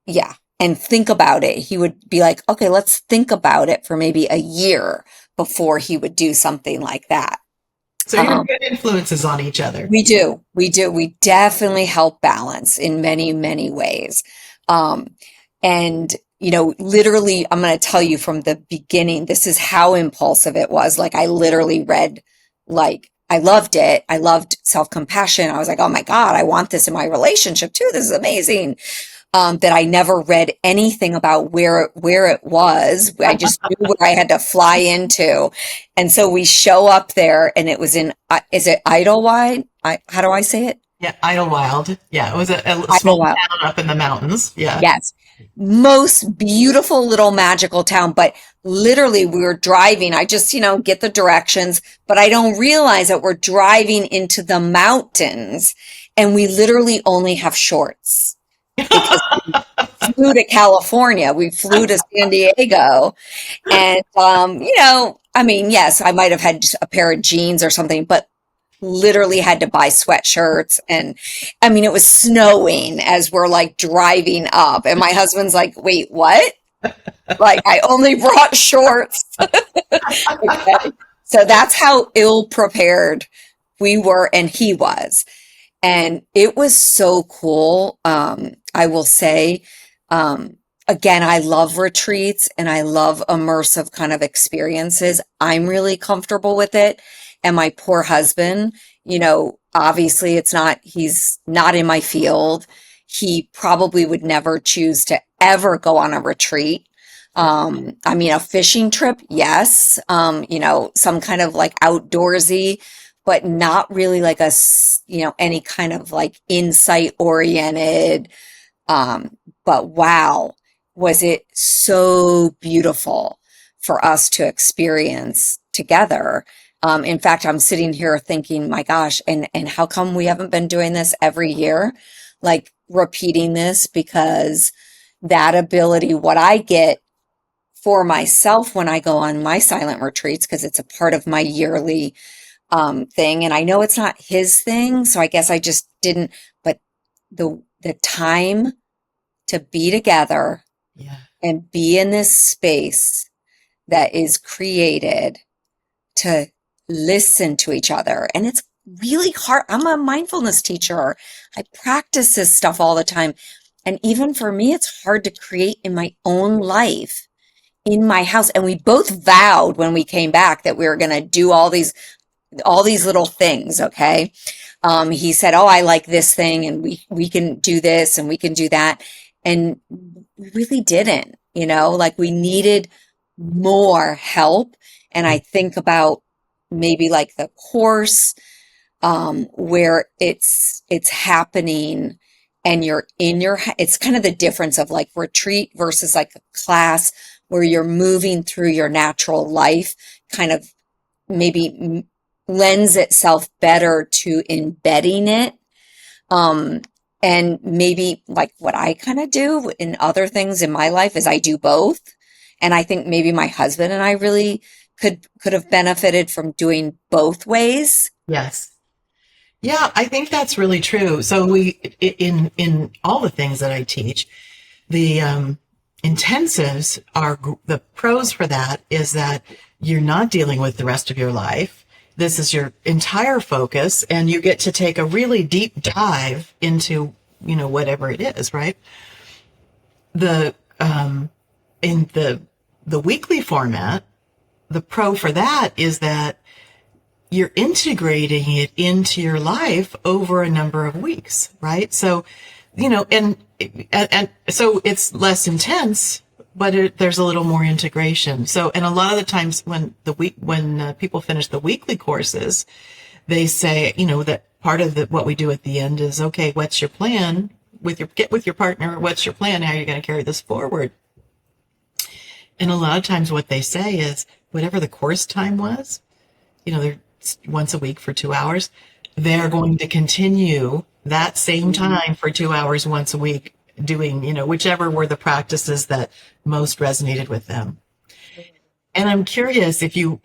yeah, and think about it. He would be like, okay, let's think about it for maybe a year before he would do something like that. So you're good influences on each other. We do. We do. We definitely help balance in many, many ways. And, literally, I'm going to tell you from the beginning, this is how impulsive it was. Like, I literally read, I loved it. I loved self-compassion. I was like, oh my God, I want this in my relationship too. This is amazing. That I never read anything about where it was. I just knew where I had to fly into. And so we show up there and it was in, is it Idlewild? How do I say it? Yeah, Idlewild. Yeah, it was a small Idlewild. town up in the mountains. Yeah. Yes. Most beautiful little magical town. But literally we were driving. I just, get the directions, but I don't realize that we're driving into the mountains and we literally only have shorts. Because we flew to California, we flew to San Diego, and yes, I might have had just a pair of jeans or something, but literally had to buy sweatshirts, and it was snowing as we're like driving up, and my husband's like, "Wait, what?" Like, I only brought shorts. Okay. So that's how ill prepared we were, and he was. And it was so cool. I will say, again, I love retreats and I love immersive kind of experiences. I'm really comfortable with it. And my poor husband, obviously he's not in my field. He probably would never choose to ever go on a retreat. A fishing trip, yes. Some kind of like outdoorsy, but not really like any kind of like insight oriented. But wow, was it so beautiful for us to experience together. In fact, I'm sitting here thinking, my gosh, and how come we haven't been doing this every year? Like repeating this, because that ability, what I get for myself when I go on my silent retreats, because it's a part of my yearly thing. And I know it's not his thing, so I guess I just didn't, but the time to be together Yeah. and be in this space that is created to listen to each other. And it's really hard. I'm a mindfulness teacher. I practice this stuff all the time. And even for me, it's hard to create in my own life, in my house. And we both vowed when we came back that we were going to do all these little things. Okay. He said, oh, I like this thing and we can do this and we can do that. And we really didn't, like we needed more help. And I think about maybe like the course, where it's happening and you're it's kind of the difference of like retreat versus like a class where you're moving through your natural life, kind of maybe lends itself better to embedding it. And maybe like what I kind of do in other things in my life is I do both. And I think maybe my husband and I really could have benefited from doing both ways. Yes. Yeah, I think that's really true. So in all the things that I teach, the intensives are the pros for that is that you're not dealing with the rest of your life. This is your entire focus, and you get to take a really deep dive into, whatever it is, right? In the weekly format, the pro for that is that you're integrating it into your life over a number of weeks, right? So, and so it's less intense, but there's a little more integration. So, and a lot of the times when people finish the weekly courses, they say, that part of what we do at the end is, okay, what's your plan get with your partner? What's your plan? How are you going to carry this forward? And a lot of times what they say is whatever the course time was, they're once a week for 2 hours, they're going to continue that same time for 2 hours once a week doing, whichever were the practices that most resonated with them. And I'm curious if you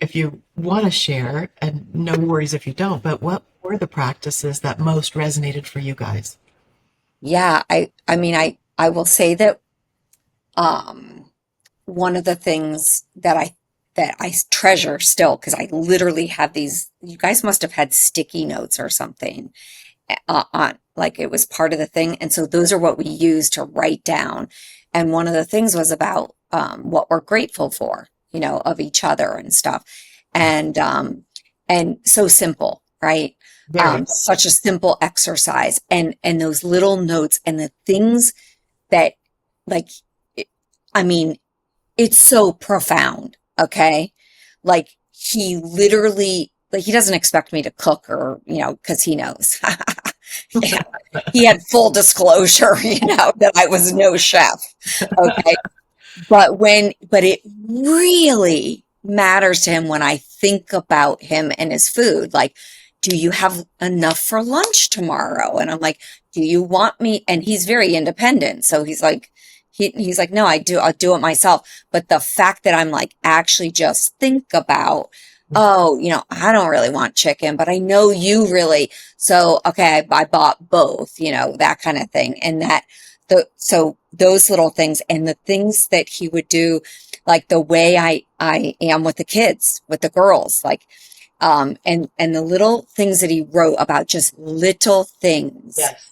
want to share, and no worries if you don't, but what were the practices that most resonated for you guys? Yeah, I mean, I will say that um, one of the things that I treasure still, because I literally have these, you guys must have had sticky notes or something on, like it was part of the thing. And so those are what we use to write down. And one of the things was about what we're grateful for, of each other and stuff. And so simple, right? Very. Such a simple exercise, and those little notes and the things that, like, it- I mean, it's so profound. Okay. Like, he literally, like, he doesn't expect me to cook, or, cause he knows. Yeah. He had full disclosure, that I was no chef. Okay. But it really matters to him when I think about him and his food. Like, do you have enough for lunch tomorrow? And I'm like, do you want me? And he's very independent. So he's like, no, I do. I'll do it myself. But the fact that I'm like, actually just think about, oh, I don't really want chicken, but I know you really. So, okay, I bought both, that kind of thing. And so those little things, and the things that he would do, like the way I am with the kids, with the girls, like, and the little things that he wrote about, just little things. Yes.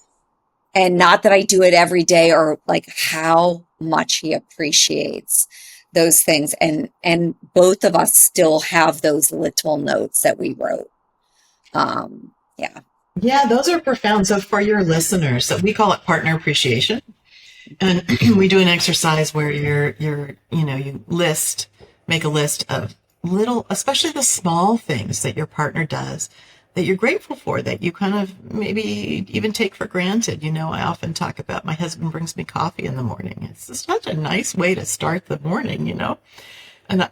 And not that I do it every day, or like how much he appreciates those things. And both of us still have those little notes that we wrote. Yeah. Yeah, those are profound. So for your listeners, so we call it partner appreciation. And we do an exercise where you make a list of little, especially the small things that your partner does that you're grateful for, that you kind of maybe even take for granted. I often talk about my husband brings me coffee in the morning. It's such a nice way to start the morning. And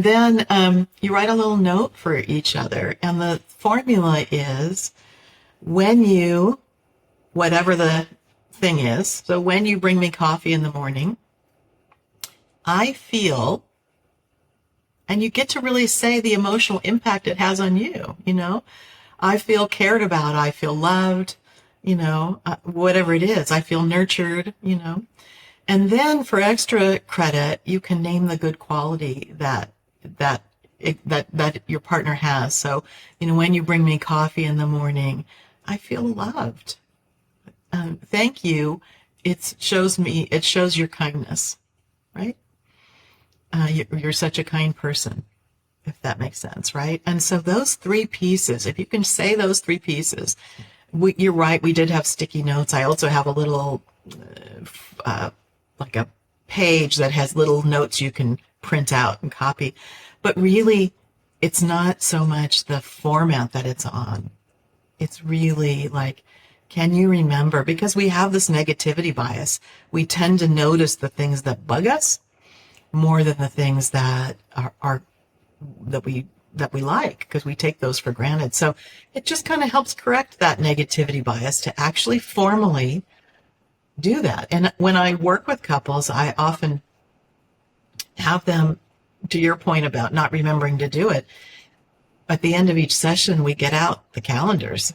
then you write a little note for each other. And the formula is when you, whatever the thing is, so when you bring me coffee in the morning, I feel, and you get to really say the emotional impact it has on you. I feel cared about, I feel loved, whatever it is, I feel nurtured. And then for extra credit, you can name the good quality that your partner has. So, when you bring me coffee in the morning, I feel loved. Thank you. It shows your kindness, right? You're such a kind person, if that makes sense, right? And so those three pieces, if you can say those three pieces, you're right. We did have sticky notes. I also have a little, like a page that has little notes you can print out and copy. But really, it's not so much the format that it's on. It's really like, can you remember? Because we have this negativity bias. We tend to notice the things that bug us more than the things that are that we like, because we take those for granted. So it just kind of helps correct that negativity bias to actually formally do that. And when I work with couples, I often have them, to your point about not remembering to do it, at the end of each session, we get out the calendars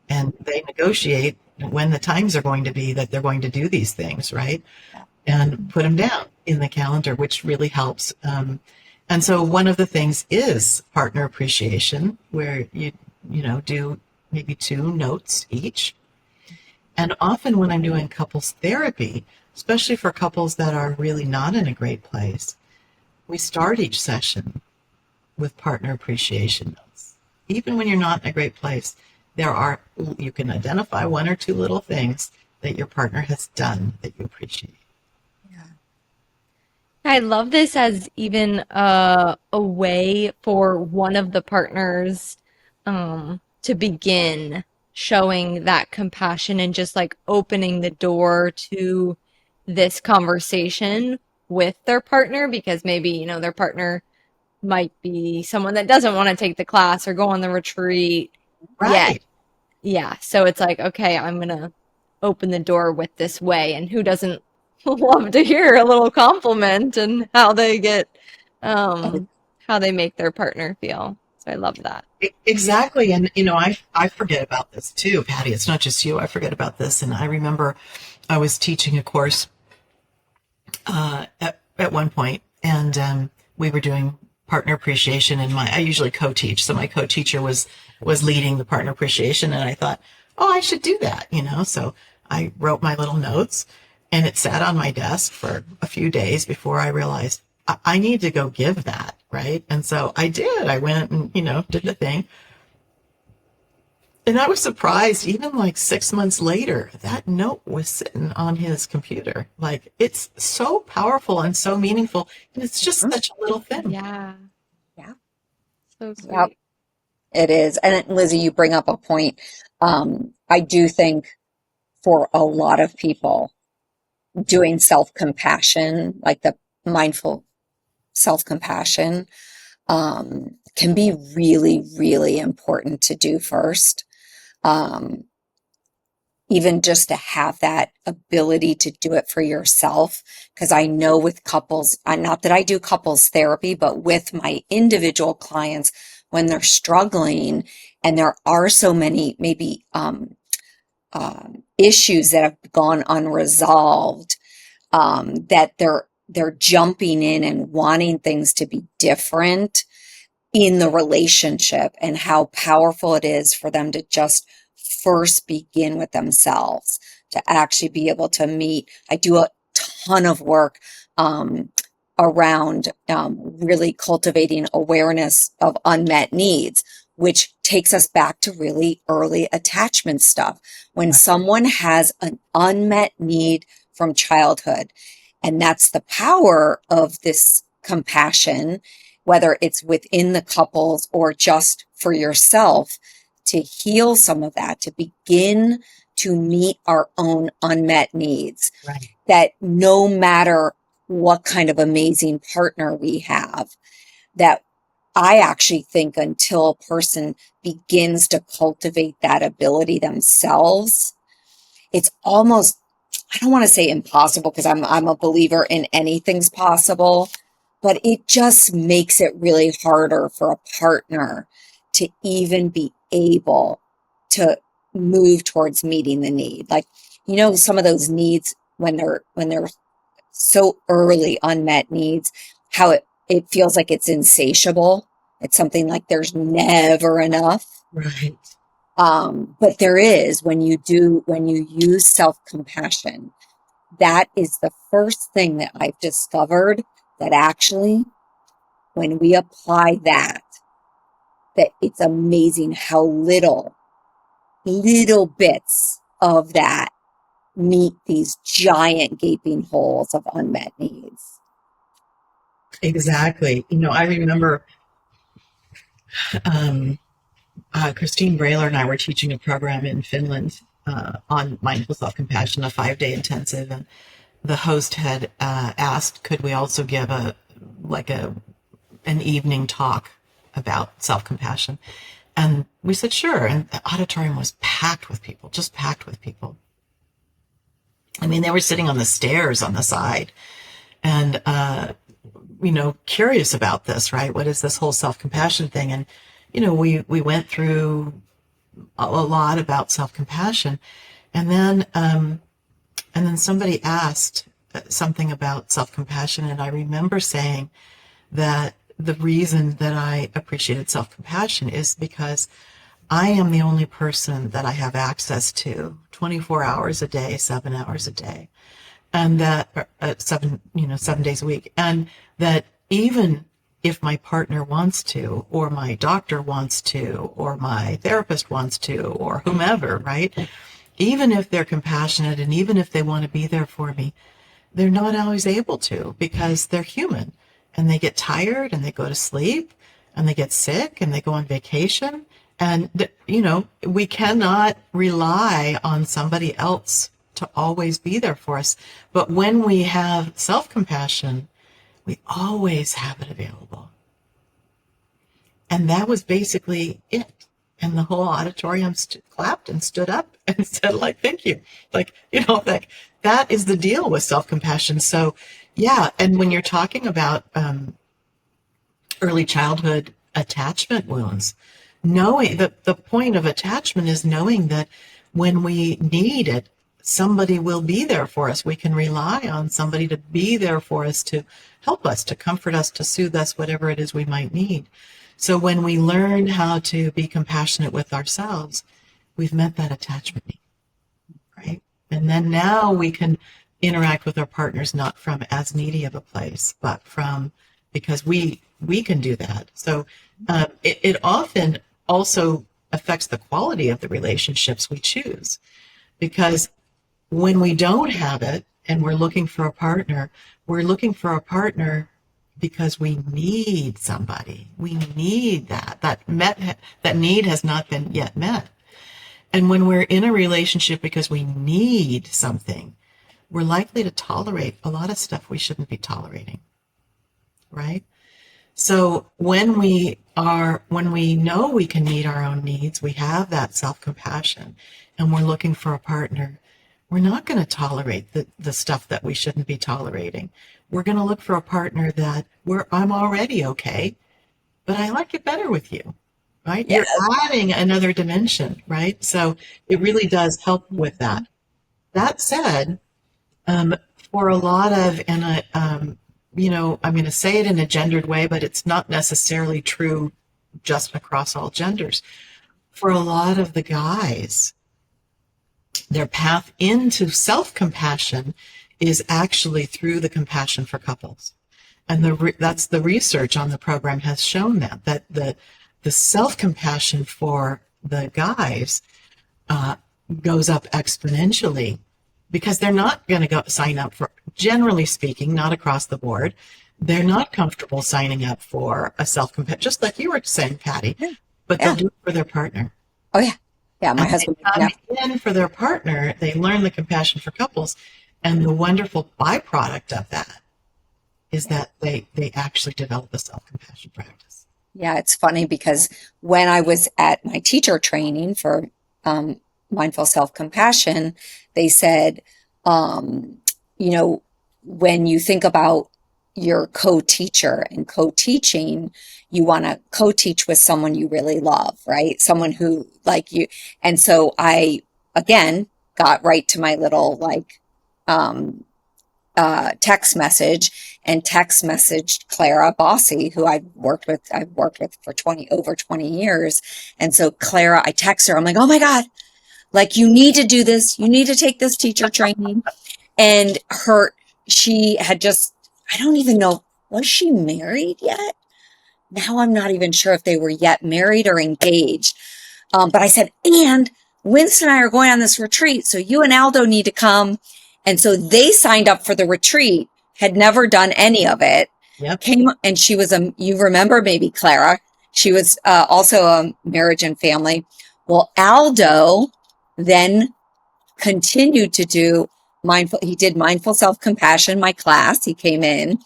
and they negotiate when the times are going to be that they're going to do these things, right? And put them down in the calendar, which really helps. And so one of the things is partner appreciation, where you do maybe 2 notes each. And often when I'm doing couples therapy, especially for couples that are really not in a great place, we start each session with partner appreciation notes. Even when you're not in a great place, you can identify 1 or 2 little things that your partner has done that you appreciate. I love this as even a way for one of the partners to begin showing that compassion and just like opening the door to this conversation with their partner, because maybe, their partner might be someone that doesn't want to take the class or go on the retreat yet. Right. Yeah. So it's like, okay, I'm gonna open the door with this way. And who doesn't love to hear a little compliment and how they get, how they make their partner feel. So I love that. Exactly. And, I forget about this too, Patty. It's not just you. I forget about this. And I remember I was teaching a course at one point, and we were doing partner appreciation. And I usually co-teach. So my co-teacher was leading the partner appreciation. And I thought, oh, I should do that, So I wrote my little notes, and it sat on my desk for a few days before I realized I need to go give that, right? And so I did. I went and, did the thing. And I was surprised, even like 6 months later, that note was sitting on his computer. Like, it's so powerful and so meaningful. And it's just such a little thing. Yeah. Yeah. So Yep, sweet. it is. And Lizzie, you bring up a point. I do think for a lot of people, doing self-compassion, like the mindful self-compassion, can be really, really important to do first. Um, Even just to have that ability to do it for yourself. Because I know with couples, not that I do couples therapy, but with my individual clients, when they're struggling and there are so many maybe issues that have gone unresolved, that they're jumping in and wanting things to be different in the relationship, and how powerful it is for them to just first begin with themselves, to actually be able to meet. I do a ton of work around really cultivating awareness of unmet needs, which takes us back to really early attachment stuff. When someone has an unmet need from childhood, and that's the power of this compassion, whether it's within the couples or just for yourself, to heal some of that, to begin to meet our own unmet needs. Right. That no matter what kind of amazing partner we have, that I actually think until a person begins to cultivate that ability themselves, it's almost, I don't want to say impossible, because I'm a believer in anything's possible, but it just makes it really harder for a partner to even be able to move towards meeting the need. Like, some of those needs, when they're so early unmet needs, how it feels like it's insatiable. It's something like there's never enough. Right. But there is, when you use self-compassion, that is the first thing that I've discovered, that actually, when we apply that it's amazing how little bits of that meet these giant gaping holes of unmet needs. Exactly. I remember um, Christine Brailer and I were teaching a program in Finland on mindful self-compassion, a 5-day intensive, and the host had asked, could we also give an evening talk about self-compassion? And we said, sure. And the auditorium was packed with people, just packed with people. I mean, they were sitting on the stairs on the side and, curious about this, right? What is this whole self-compassion thing? And, we went through a lot about self-compassion. And then somebody asked something about self-compassion. And I remember saying that the reason that I appreciated self-compassion is because I am the only person that I have access to 24 hours a day, 7 hours a day, and that 7 days a week. And that even if my partner wants to, or my doctor wants to, or my therapist wants to, or whomever, right? Even if they're compassionate and even if they want to be there for me, they're not always able to, because they're human and they get tired and they go to sleep and they get sick and they go on vacation. And, we cannot rely on somebody else to always be there for us. But when we have self-compassion, we always have it available. And that was basically it. And the whole auditorium clapped and stood up and said, like, thank you. Like, like that is the deal with self-compassion. So, yeah. And when you're talking about early childhood attachment wounds, knowing that the point of attachment is knowing that when we need it, somebody will be there for us. We can rely on somebody to be there for us, to help us, to comfort us, to soothe us, whatever it is we might need. So when we learn how to be compassionate with ourselves, we've met that attachment need, right? And then now we can interact with our partners not from as needy of a place, but from because we can do that. So it often also affects the quality of the relationships we choose, because when we don't have it and we're looking for a partner, we're looking for a partner because we need somebody. We need that need has not been yet met. And when we're in a relationship because we need something, we're likely to tolerate a lot of stuff we shouldn't be tolerating, right? So when we know we can meet our own needs, we have that self-compassion, and we're looking for a partner, we're not going to tolerate the stuff that we shouldn't be tolerating. We're going to look for a partner that I'm already okay, but I like it better with you, right? Yes. You're adding another dimension, right? So it really does help with that. That said, for a lot of, and I'm going to say it in a gendered way, but it's not necessarily true just across all genders. For a lot of the guys, their path into self-compassion is actually through the compassion for couples. And that's the research on the program has shown that the self-compassion for the guys goes up exponentially, because they're not going to go sign up for, generally speaking, not across the board, they're not comfortable signing up for a self-compassion, just like you were saying, Patty, but Yeah. they'll do it for their partner. Oh yeah. Yeah. My And husband. they come in for their partner, they learn the compassion for couples, and the wonderful byproduct of that is that they actually develop a self-compassion practice. Yeah, it's funny because when I was at my teacher training for mindful self-compassion, they said, um, when you think about your co-teacher and co-teaching, you want to co-teach with someone you really love, right? Someone who like you. And so I, again, got right to my little um, text message and text messaged Clara Bossy, who I've worked with for over 20 years. And so Clara, I text her, I'm like, oh my God, like you need to do this. You need to take this teacher training. And she had just, I don't even know, was she married yet? Now I'm not even sure if they were yet married or engaged. But I said, and Winston and I are going on this retreat, so you and Aldo need to come. And so they signed up for the retreat, had never done any of it. Yep. Came, and she was you remember maybe Clara, she was also a marriage and family. Well, Aldo then continued to do he did mindful self-compassion, my class. He came in.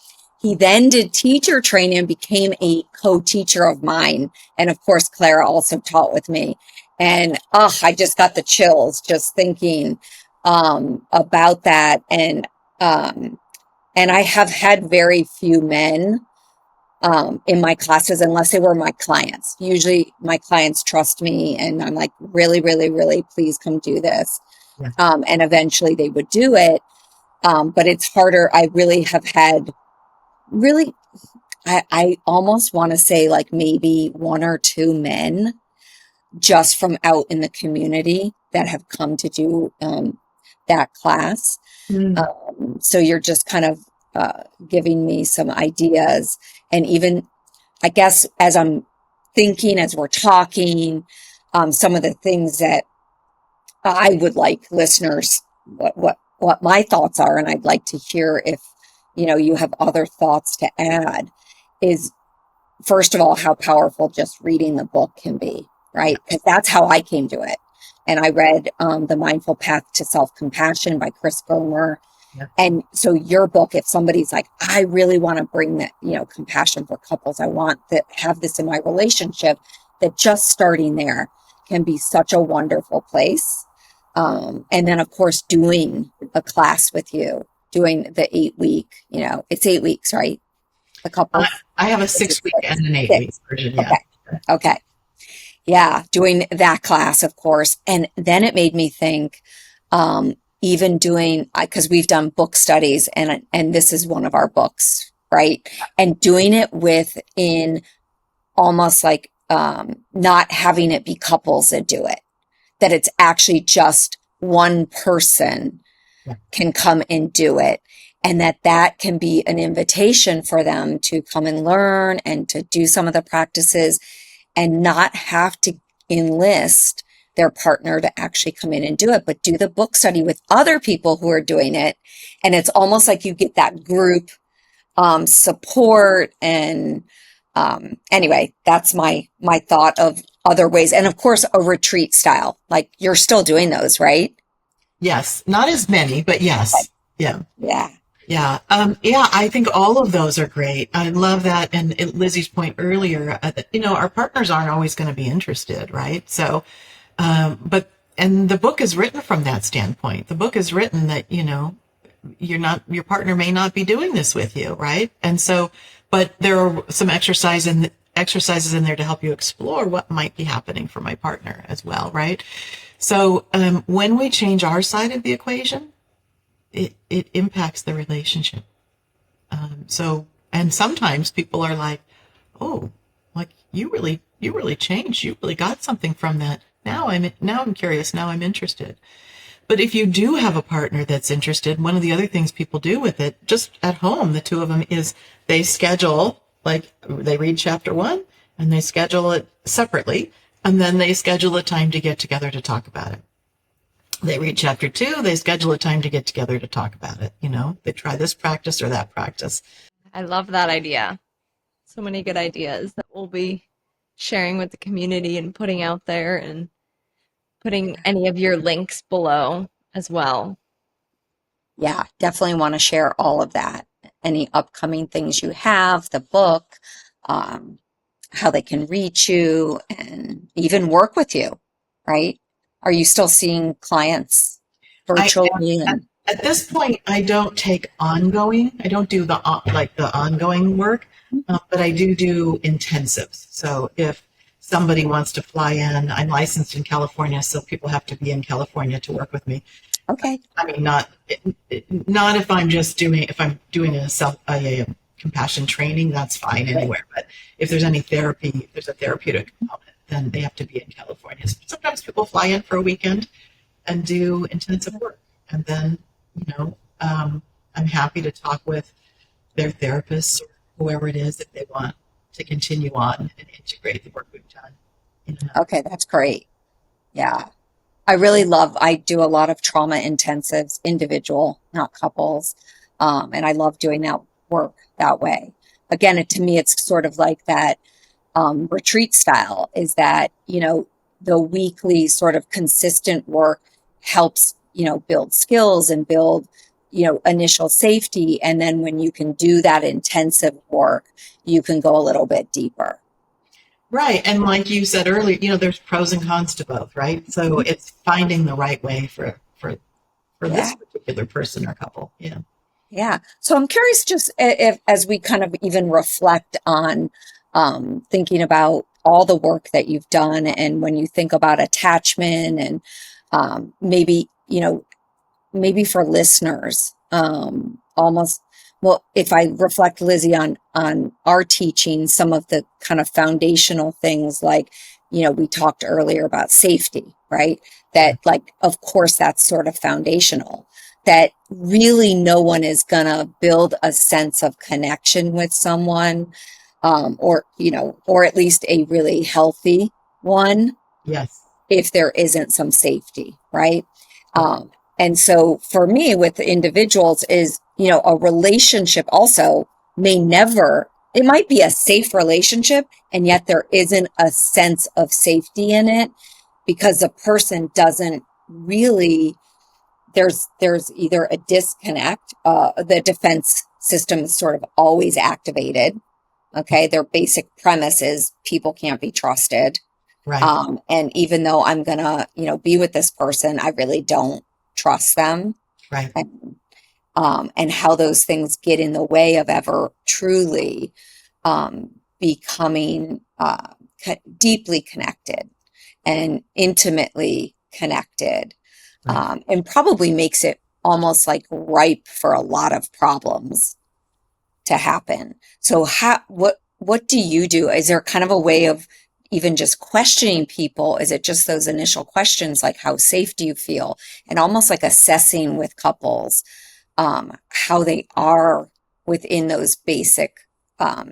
He then did teacher training and became a co-teacher of mine. And of course, Clara also taught with me. And I just got the chills just thinking about that. And I have had very few men in my classes, unless they were my clients. Usually my clients trust me and I'm like, really, really, really, please come do this. Yeah. And eventually they would do it. But it's harder. I really have had I almost want to say like maybe one or two men just from out in the community that have come to do that class. So you're just kind of giving me some ideas. And even, I guess, as I'm thinking, as we're talking, some of the things that I would like listeners, what my thoughts are, and I'd like to hear if, you have other thoughts to add, is first of all, how powerful just reading the book can be, right? Because that's how I came to it. And I read The Mindful Path to Self-Compassion by Chris Germer. Yeah. And so your book, if somebody's like, I really want to bring that, compassion for couples, I want to have this in my relationship, that just starting there, can be such a wonderful place. And then, of course, doing a class with you, doing the 8 week, it's 8 weeks, right? A couple. I have a Is it 6 week and six? an 8 week Six. version. Yeah. Okay. Okay. Yeah. Doing that class, of course. And then it made me think, even doing, because we've done book studies and this is one of our books, right? And doing it within almost like, not having it be couples that do it, that it's actually just one person Yeah. can come and do it. And that can be an invitation for them to come and learn and to do some of the practices and not have to enlist their partner to actually come in and do it, but do the book study with other people who are doing it. And it's almost like you get that group support. And anyway, that's my thought of other ways. And of course, a retreat style, like you're still doing those, right? Yes. Not as many, but yes. Yeah. Yeah. Yeah. Yeah, I think all of those are great. I love that. And Lizzie's point earlier, our partners aren't always going to be interested, right? So, and the book is written from that standpoint. The book is written that, your partner may not be doing this with you, right? And so, but there are some exercises in there to help you explore what might be happening for my partner as well, right? So, when we change our side of the equation, it impacts the relationship. And sometimes people are like, oh, like you really changed. You really got something from that. Now I'm curious. Now I'm interested. But if you do have a partner that's interested, one of the other things people do with it, just at home, the two of them, is they schedule, like they read chapter 1 and they schedule it separately. And then they schedule a time to get together to talk about it. They read chapter 2, they schedule a time to get together to talk about it. They try this practice or that practice. I love that idea. So many good ideas that we'll be sharing with the community and putting out there and putting any of your links below as well. Yeah, definitely want to share all of that. Any upcoming things you have, the book, um, how they can reach you and even work with you, right? Are you still seeing clients I virtually? at, And at this point, I don't take ongoing. I don't do the ongoing work, but I do intensives. So if somebody wants to fly in, I'm licensed in California, so people have to be in California to work with me. okay, I mean, not if I'm doing a compassion training, that's fine anywhere. But if there's any therapy, if there's a therapeutic component, then they have to be in California. Sometimes people fly in for a weekend and do intensive work, and then I'm happy to talk with their therapists or whoever it is if they want to continue on and integrate the work we've done. okay, that's great. Yeah. I do a lot of trauma intensives, individual, not couples. And I love doing that work that way. Again, to me, it's sort of like that retreat style is that, the weekly sort of consistent work helps, build skills and build, initial safety. And then when you can do that intensive work, you can go a little bit deeper. Right. And like you said earlier, there's pros and cons to both, right? So it's finding the right way for this Yeah. particular person or couple. Yeah. Yeah. So I'm curious just if, as we kind of even reflect on thinking about all the work that you've done and when you think about attachment and maybe, maybe for listeners, almost, well, if I reflect, Lizzie, on our teaching, some of the kind of foundational things like, we talked earlier about safety, right? That like, of course, that's sort of foundational, that really no one is gonna build a sense of connection with someone, or at least a really healthy one Yes. if there isn't some safety, right? Right. And so for me with individuals is, a relationship also it might be a safe relationship, and yet there isn't a sense of safety in it because the person doesn't really, there's either a disconnect, the defense system is sort of always activated. Okay. Their basic premise is people can't be trusted. Right. And even though I'm gonna, be with this person, I really don't trust them. Right. And how those things get in the way of ever truly becoming deeply connected and intimately connected, Right. and probably makes it almost like ripe for a lot of problems to happen. So what do you do? Is there kind of a way of even just questioning people? Is it just those initial questions like how safe do you feel? And almost like assessing with couples how they are within those basic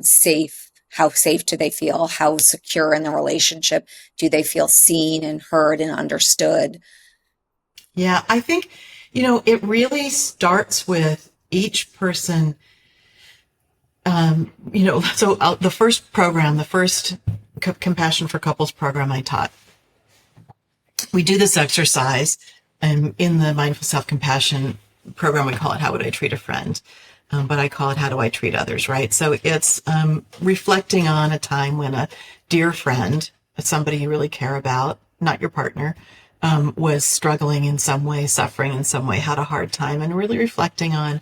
safe. How safe do they feel? How secure in the relationship? Do they feel seen and heard and understood? Yeah, I think, it really starts with each person. So the first program, the first Compassion for Couples program I taught, we do this exercise, and in the Mindful Self-Compassion program, we call it How Would I Treat a Friend? But I call it How Do I Treat Others, right? So it's reflecting on a time when a dear friend, somebody you really care about, not your partner, was struggling in some way, suffering in some way, had a hard time, and really reflecting on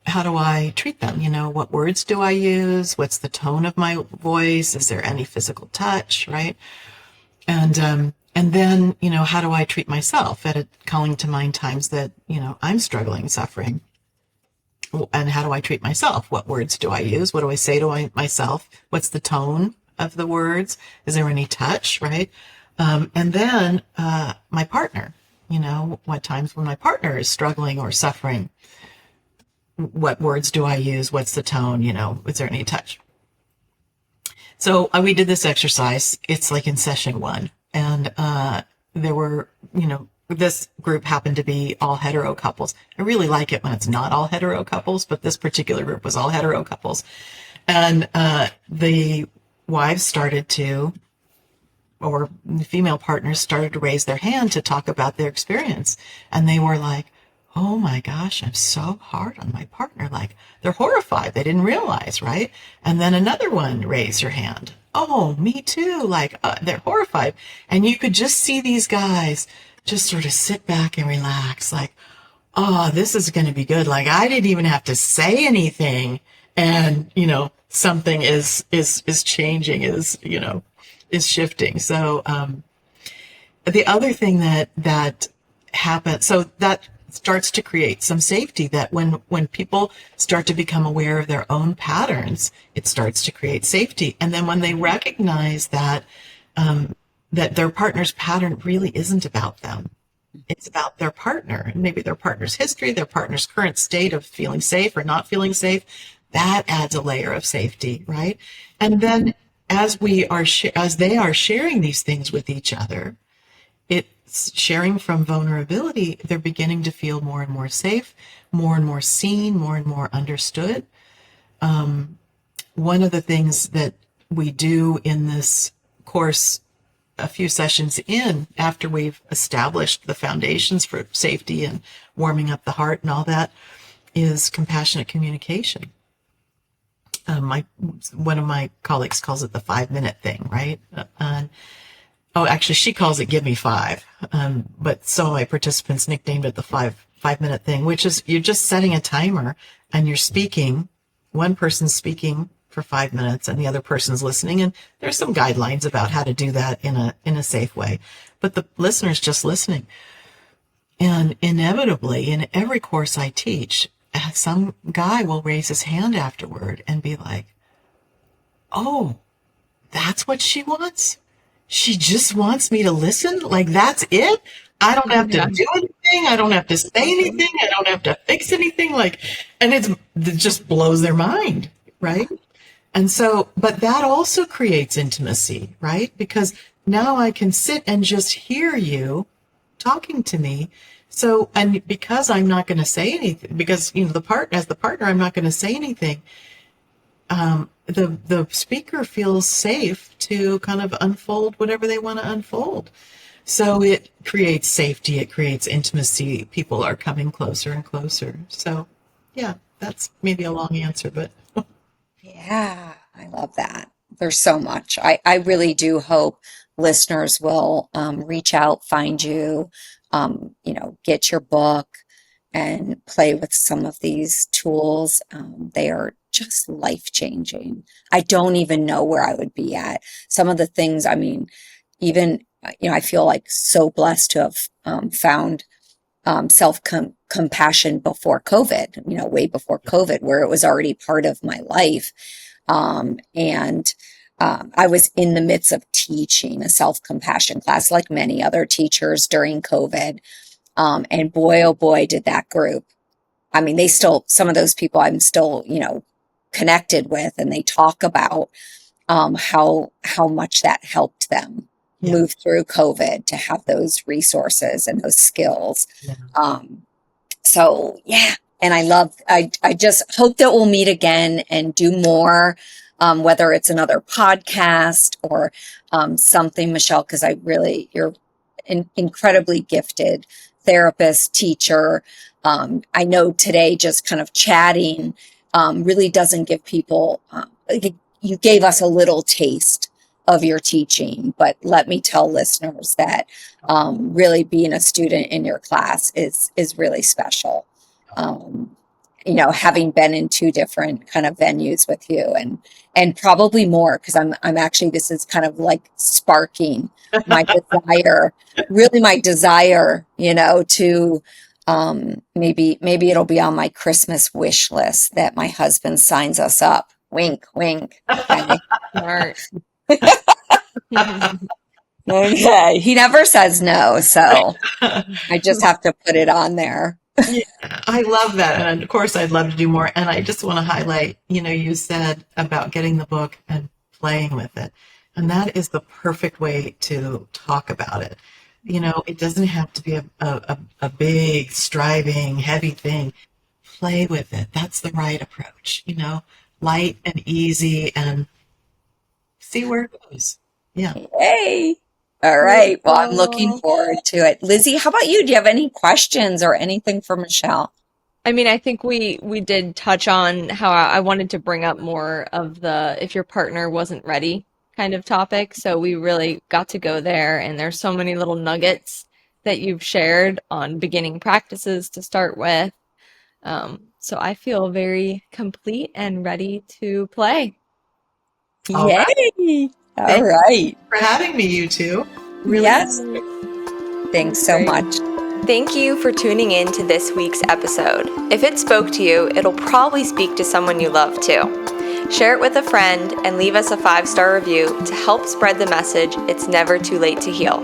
how do I treat them? What words do I use? What's the tone of my voice? Is there any physical touch, right? And then, how do I treat myself calling to mind times that, I'm struggling, suffering? And how do I treat myself? What words do I use? What do I say to myself? What's the tone of the words? Is there any touch, right? And then my partner, what times when my partner is struggling or suffering, what words do I use? What's the tone? Is there any touch? So we did this exercise. It's like in session 1. And there were, this group happened to be all hetero couples. I really like it when it's not all hetero couples, but this particular group was all hetero couples. And the wives started to, or the female partners started to raise their hand to talk about their experience. And they were like, oh my gosh, I'm so hard on my partner. Like, they're horrified. They didn't realize, right? And then another one raised her hand. Oh, me too. Like, they're horrified. And you could just see these guys just sort of sit back and relax. Like, oh, this is going to be good. Like, I didn't even have to say anything. And, something is changing, is shifting. So, the other thing that happens, so that starts to create some safety, that when people start to become aware of their own patterns, it starts to create safety. And then when they recognize that that their partner's pattern really isn't about them, it's about their partner, and maybe their partner's history, their partner's current state of feeling safe or not feeling safe, that adds a layer of safety, right? And then as they are sharing these things with each other, it's sharing from vulnerability, they're beginning to feel more and more safe, more and more seen, more and more understood. One of the things that we do in this course, a few sessions in, after we've established the foundations for safety and warming up the heart and all that, is compassionate communication. One of my colleagues calls it the 5-minute thing, right? Oh, actually, she calls it "Give Me 5," but some of my participants nicknamed it the 5-minute thing, which is you're just setting a timer and you're speaking. One person's speaking for 5 minutes and the other person's listening, and there's some guidelines about how to do that in a safe way. But the listener's just listening. And inevitably, in every course I teach, some guy will raise his hand afterward and be like, "Oh, that's what she wants? She just wants me to listen? Like, that's it? I don't have to Yeah. do anything. I don't have to say anything. I don't have to fix anything." Like, and it just blows their mind, right? And so, but that also creates intimacy, right? Because now I can sit and just hear you talking to me. So, and because I'm not going to say anything, because, as the partner, I'm not going to say anything. The speaker feels safe to kind of unfold whatever they want to unfold. So it creates safety, it creates intimacy. People are coming closer and closer. So, yeah, that's maybe a long answer, but Yeah, I love that. There's so much. I really do hope listeners will reach out, find you, get your book and play with some of these tools. They are just life changing. I don't even know where I would be at. Some of the things, I mean, even, I feel like so blessed to have found self compassion before COVID, way before COVID, where it was already part of my life. And I was in the midst of teaching a self compassion class, like many other teachers during COVID. And boy, oh boy, did that group. I mean, some of those people I'm still, connected with, and they talk about how much that helped them Yeah. move through COVID to have those resources and those skills. Yeah. So yeah, and I just hope that we'll meet again and do more, whether it's another podcast or something, Michelle, because you're an incredibly gifted therapist, teacher. I know today just kind of chatting really doesn't give people, you gave us a little taste of your teaching, but let me tell listeners that really being a student in your class is really special. Having been in two different kind of venues with you and probably more, because I'm actually, this is kind of like sparking my desire, really my desire, to maybe it'll be on my Christmas wish list that my husband signs us up. Wink, wink. Okay. Smart. Okay. He never says no, so I just have to put it on there. Yeah, I love that. And of course, I'd love to do more. And I just want to highlight, you said about getting the book and playing with it. And that is the perfect way to talk about it. It doesn't have to be a big, striving, heavy thing. Play with it. That's the right approach, light and easy and see where it goes. Yeah. Yay. All right. Well, I'm looking forward to it. Lizzie, how about you? Do you have any questions or anything for Michelle? I mean, I think we did touch on how I wanted to bring up more of the if your partner wasn't ready kind of topic. So we really got to go there, and there's so many little nuggets that you've shared on beginning practices to start with. So I feel very complete and ready to play. All right. Yay. All Thank right. you for having me, you two. Really. Yes. Thanks so Great. much. Thank you for tuning in to this week's episode. If it spoke to you, it'll probably speak to someone you love too. Share it with a friend and leave us a 5-star review to help spread the message it's never too late to heal.